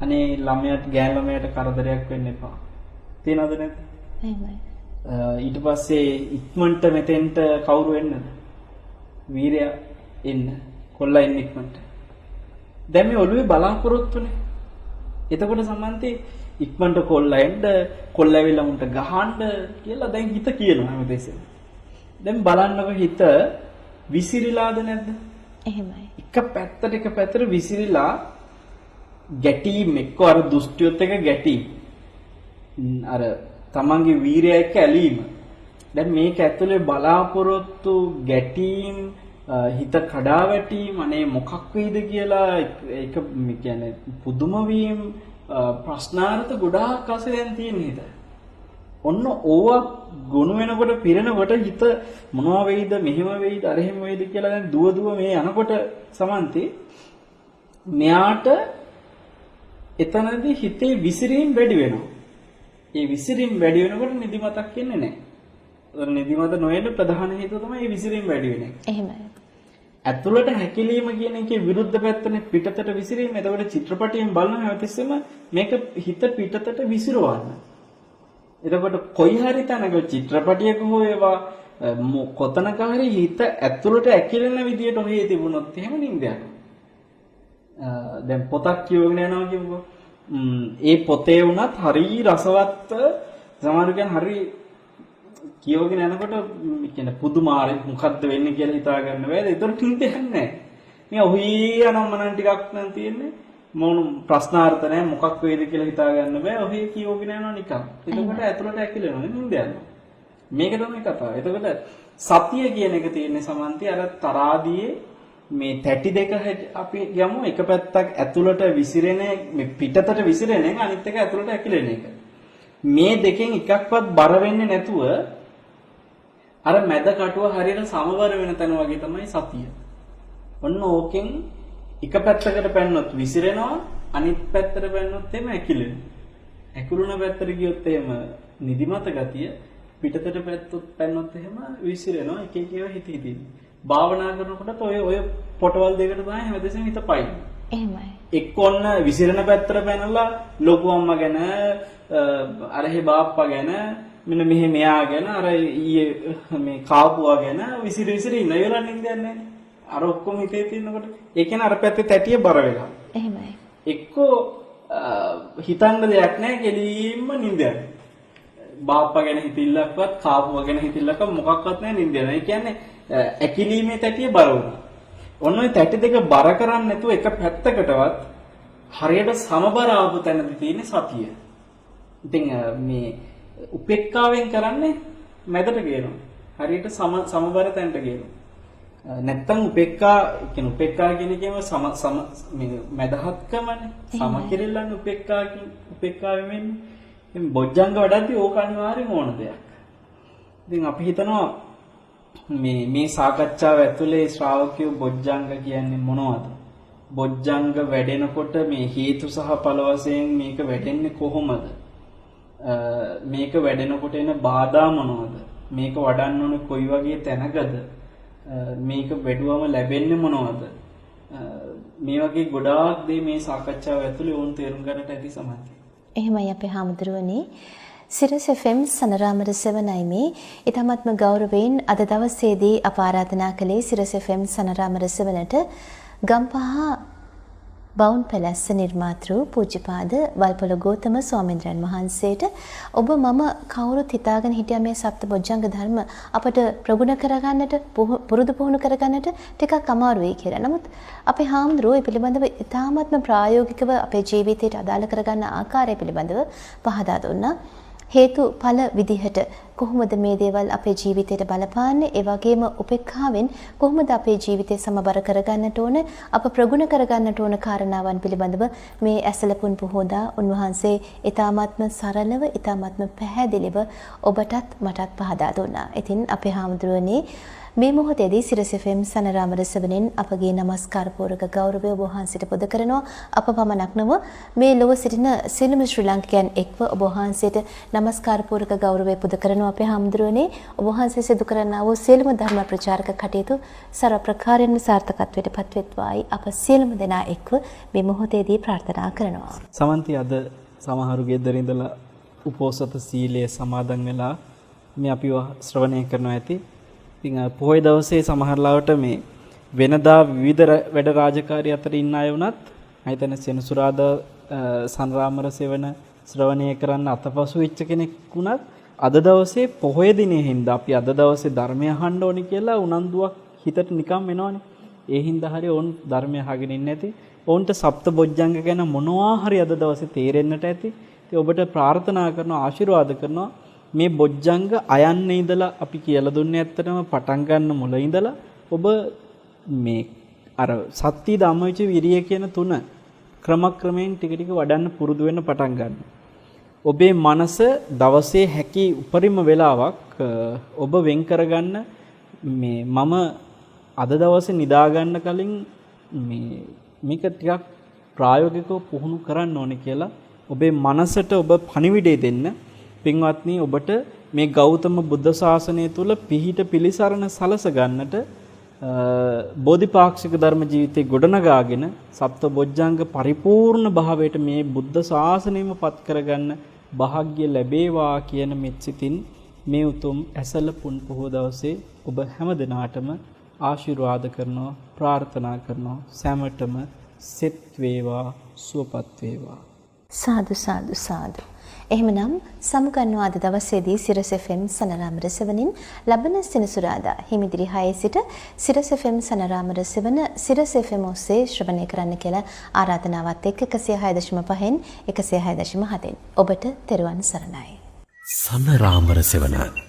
අනේ ළමයාට ගෑන් ළමයාට කරදරයක් වෙන්න එපා. තියනවද නැද්ද? එහෙමයි. ඊට පස්සේ ඉක්මනට මෙතෙන්ට කවුරු එන්නද? වීරයා එන්න. කොල්ලා එන්න ඉක්මනට. දැන් මේ ඔළුවේ බලාපොරොත්තුනේ. එතකොට සම්මන්ති ඉක්මනට කොල්ලා එන්න, කොල්ලා ඇවිල්ලා උන්ට ගහන්න කියලා දැන් හිත කියනවා හැමදේසෙම. දැන් බලන්නකො හිත විසිරිලාද නැද්ද? එහෙමයි. එක පැත්තට විසිරිලා ගැටීම් එක්ක අර දුෂ්ටියොත් එක ගැටීම්. අර තමන්ගේ වීරය එක්ක ඇලීම. දැන් මේක ඇතුලේ බලාපොරොත්තු ගැටීම් හිත කඩා වැටීම අනේ මොකක් වෙයිද කියලා ඒක කියන්නේ පුදුම වීම ප්‍රශ්නාර්ථ ගොඩාක් අසලෙන් තියෙන හිත. ඔන්න ඕවා ගොනු වෙනකොට පිරෙනකොට හිත මොනවා වෙයිද මෙහෙම වෙයිද අර එහෙම වෙයිද කියලා දැන් දුව මේ යනකොට සමන්ති මෙයාට එතනදී හිතේ විසිරීම වැඩි වෙනවා. ඒ විසිරීම වැඩි වෙනකොට නිදිමතක් එන්නේ නැහැ. ඒතර නිදිමත නොයෙන්න ප්‍රධාන හේතුව තමයි මේ විසිරීම වැඩි වෙන එක. එහෙමයි. ඇතුළට හැකිලිම කියන එකේ විරුද්ධ පැත්තනේ පිටතට විසිරීම. එතකොට චිත්‍රපටයෙන් බලන හැමතිස්සෙම මේක හිත පිටතට විසිරවන්න. එතකොට කොයි හරි තැනක චිත්‍රපටයක හෝ ඒවා කොතනක හරි හිත ඇතුළට ඇකිලෙන විදියට ඔහේ තිබුණොත් එහෙම නින්ද යනවා. දැන් පොතක් කියවගෙන යනවා කියමුකෝ. ඒ පොතේ වුණත් හරි රසවත් සමහර කෙනෙක් හරි කියවගෙන යනකොට කියන්නේ පුදුමාරි මොකද්ද වෙන්නේ කියලා හිතා ගන්න බෑද? ඒතර නින්ද යන්නේ නැහැ. මේ ඔහේ යනමනන් ටිකක් නම් තියෙන්නේ. මොන ප්‍රශ්නාර්ථ නැහැ මොකක් වේද කියලා හිතා ගන්න බෑ. ඔහේ කියවගෙන යනවා නිකන්. එතකොට ඇතුළට ඇකිලෙනවා නින්ද යනවා. මේක තමයි කතාව. එතකොට සතිය කියන එක තියෙන්නේ සමන්ති අර තරාදියේ මේ තැටි දෙක අපි යමු එක පැත්තක් ඇතුළට විසිරෙන මේ පිටතට විසිරෙන එක අනිත් එක ඇතුළට ඇකිලෙන එක. මේ දෙකෙන් එකක්වත් බර වෙන්නේ නැතුව අර මැද කටුව හරියට සමබර වෙන තැන වගේ තමයි සතිය. ඔන්න ඕකෙන් එක පැත්තකට පැන්නොත් විසිරෙනවා අනිත් පැත්තට පැනනොත් එහෙම ඇකිලෙන. ඇකුළුන පැත්තට ගියොත් එහෙම නිදිමත ගතිය පිටතට පැනනොත් එහෙම විසිරෙනවා එක එක ඒවා හිත හිතින්. භාවනා කරනකොට ඔය පොටවල් දෙකට තමයි හැමදෙස්සම හිත පයින්. එහෙමයි. එක්ක ඔන්න විසිරෙන පැත්තට පැනලා ලොකු අම්මා ගැන අරහේ බාප්පා ගැන මෙන්න මෙහෙ මෙයා ගැන අර ඊයේ මේ කාපුවා ගැන විසිර ඉන්න වෙලා නින්දන්නේ නැහැ. අර ඔක්කොම හිතේ තියෙනකොට ඒ කියන්නේ අර පැත්තේ තැටිය බර වෙලා. එහෙමයි. එක්කෝ හිතන්න දෙයක් නැහැ කෙලින්ම නින්ද යනවා. බාප්පා ගැන හිතිල්ලක්වත් කාපුවා ගැන හිතිල්ලක්වත් මොකක්වත් නැහැ නින්ද යනවා. ඒ කියන්නේ ඇකිලීමේ තැටිය බර වුණා. ඔන්න ඔය තැටි දෙක බර කරන්නේ නැතුව එක පැත්තකටවත් හරියට සමබර ආපු තැනදී තියෙන සතිය. ඉතින් මේ උපේක්ඛාවෙන් කරන්නේ මැදට ගේනවා. හරියට සමබර තැනට ගේනවා. නැත්තම් උපේක්ඛා කියන එකේම මේ මදහත්කමනේ. සමකිරෙල්ලන්නේ උපේක්ඛාවෙන් වෙන්නේ. ඉතින් බොජ්ජංග වඩද්දී ඕක අනිවාර්යෙන් ඕන දෙයක්. ඉතින් අපි හිතනවා මේ සාකච්ඡාව ඇතුලේ ශ්‍රාවකයෝ බොජ්ජංග කියන්නේ මොනවද? බොජ්ජංග වැඩෙනකොට මේ හේතු සහ ඵල වශයෙන් මේක වැඩෙන්නේ කොහොමද? මේක වැඩෙනකොට එන බාධා මොනවද? මේක වඩන්න ඕනේ කොයි වගේ තැනකද? මේක වැඩුවම ලැබෙන්නේ මොනවද? මේ වගේ ගොඩාක් දේ මේ සාකච්ඡාව ඇතුලේ වුන් තේරුම් ගන්නට ඇති සමහරවිට. එහෙමයි අපේ හාමුදුරුවනේ. සිරස් FM සනරාමර සෙවණයි මේ ඊටමත්ම ගෞරවයෙන් අද දවසේදී අප ආරාධනා කළේ සිරස් FM සනරාමර සෙවණට ගම්පහ බවුන් පැලැස්ස නිර්මාතෘ පූජ්‍යපාද වල්පොළ ගෞතම ස්වාමීන්ද්‍රයන් වහන්සේට ඔබ මම කවුරුත් හිතාගෙන හිටියා මේ සප්ත බොජ්ජංග ධර්ම අපට ප්‍රගුණ කරගන්නට පුරුදු පුහුණු කරගන්නට ටිකක් අමාරු වෙයි කියලා. නමුත් අපේ හාමුදුරුවෝ මේ පිළිබඳව ඉතාමත්ම ප්‍රායෝගිකව අපේ ජීවිතයට අදාළ කරගන්න ආකාරය පිළිබඳව පහදා දුන්නා. හේතු ඵල විදිහට කොහොමද මේ දේවල් අපේ ජීවිතයට බලපාන්නේ, ඒ වගේම උපේක්ඛාවෙන් කොහොමද අපේ ජීවිතය සමබර කරගන්නට ඕන, අප ප්‍රගුණ කරගන්නට ඕන කාරණාවන් පිළිබඳව මේ ඇසලපුන් පොහොදා උන්වහන්සේ ඊ타මාත්ම සරලව ඊ타මාත්ම පැහැදිලිව ඔබටත් මටත් පහදා දුන්නා. ඉතින් අපේ හාමුදුරුවනේ මේ මොහොතේදී සිරස් FM සනරාමර සෙවණෙන් අපගේ নমස්කාර පූර්වක ගෞරවය ඔබ වහන්සේට පුද කරනවා. අප පමණක් නොව මේ ලොව සිටින සියලුම ශ්‍රී ලාංකිකයන් එක්ව ඔබ වහන්සේට নমස්කාර පූර්වක ගෞරවය පුද කරනවා. අපේ හාමුදුරුවනේ ඔබ වහන්සේ සිදු කරන්නා වූ සියලුම ධර්ම ප්‍රචාරක කටයුතු සර්ව ප්‍රකාරයෙන්ම සාර්ථකත්වයට පත්වෙත්වායි අප සියලුම දෙනා එක්ව මේ මොහොතේදී ප්‍රාර්ථනා කරනවා. සමන්ති අද සමහරුගේ දරින්දලා උපෝසත සීලයේ සමාදන් වෙලා මේ අපිව ශ්‍රවණය කරනවා ඇති. ඉතින් පොහොය දවසේ සමහරලාවට මේ වෙනදා විවිධ වැඩ රාජකාරී අතර ඉන්න අය වුණත් හිතන සෙනසුරාදා සනරාමර සෙවණ ශ්‍රවණය කරන්න අතපසු වෙච්ච කෙනෙක් වුණත් අද දවසේ පොහොය දිනේ හින්දා අපි අද දවසේ ධර්මය අහන්න ඕනි කියලා උනන්දුවක් හිතට නිකම් එනවනේ. ඒ හින්දා හරිය ඕන් ධර්මය අහගෙන ඉන්නේ නැති. ඕන්ට සප්ත බොජ්ජංග ගැන මොනවා හරි අද දවසේ තේරෙන්නට ඇති. ඉතින් ඔබට ප්‍රාර්ථනා කරනවා ආශිර්වාද කරනවා මේ බොජ්ජංග අයන්නේ ඉඳලා අපි කියලා දුන්නේ ඇත්තටම පටන් ගන්න මුල ඉඳලා ඔබ මේ අර සත්‍ය ධම්මවිච විරිය කියන තුන ක්‍රමක්‍රමයෙන් ටික ටික වඩන්න පුරුදු වෙන්න පටන් ගන්න. ඔබේ මනස දවසේ හැකි උපරිම වේලාවක් ඔබ වෙන් කරගන්න මේ මම අද දවසේ නිදා ගන්න කලින් මේක ටිකක් ප්‍රායෝගිකව පුහුණු කරන්න ඕනේ කියලා ඔබේ මනසට ඔබ පණිවිඩය දෙන්න. පින්වත්නි ඔබට මේ ගෞතම බුද්ධ ශාසනය තුල පිහිට පිලිසරණ සලස ගන්නට බෝධිපාක්ෂික ධර්ම ජීවිතේ ගොඩනගාගෙන සප්ත බොජ්ජංග පරිපූර්ණ භාවයට මේ බුද්ධ ශාසනයම පත් කරගන්න වාසනාව ලැබේවා කියන මෙත්සිතින් මේ උතුම් ඇසල පුන් පොහොය දවසේ ඔබ හැම දිනාටම ආශිර්වාද කරනවා ප්‍රාර්ථනා කරනවා සෑමටම සෙත් වේවා සුවපත් වේවා. සාදු සාදු සාදු. එහෙමනම් සමුගන්නවා අද දවසේදී සිරස් FM සනරාමර සෙවණින් ලබන සෙනසුරාදා හිමිදිරි 6 සිට සිරස් FM සනරාමර සෙවණ සිරස් FM ඔස්සේ ශ්‍රවණය කරන්න කියලා ආරාධනාවත් එක්ක 106.5න් 106.7න් ඔබට තෙරුවන් සරණයි. සනරාමර සෙවණ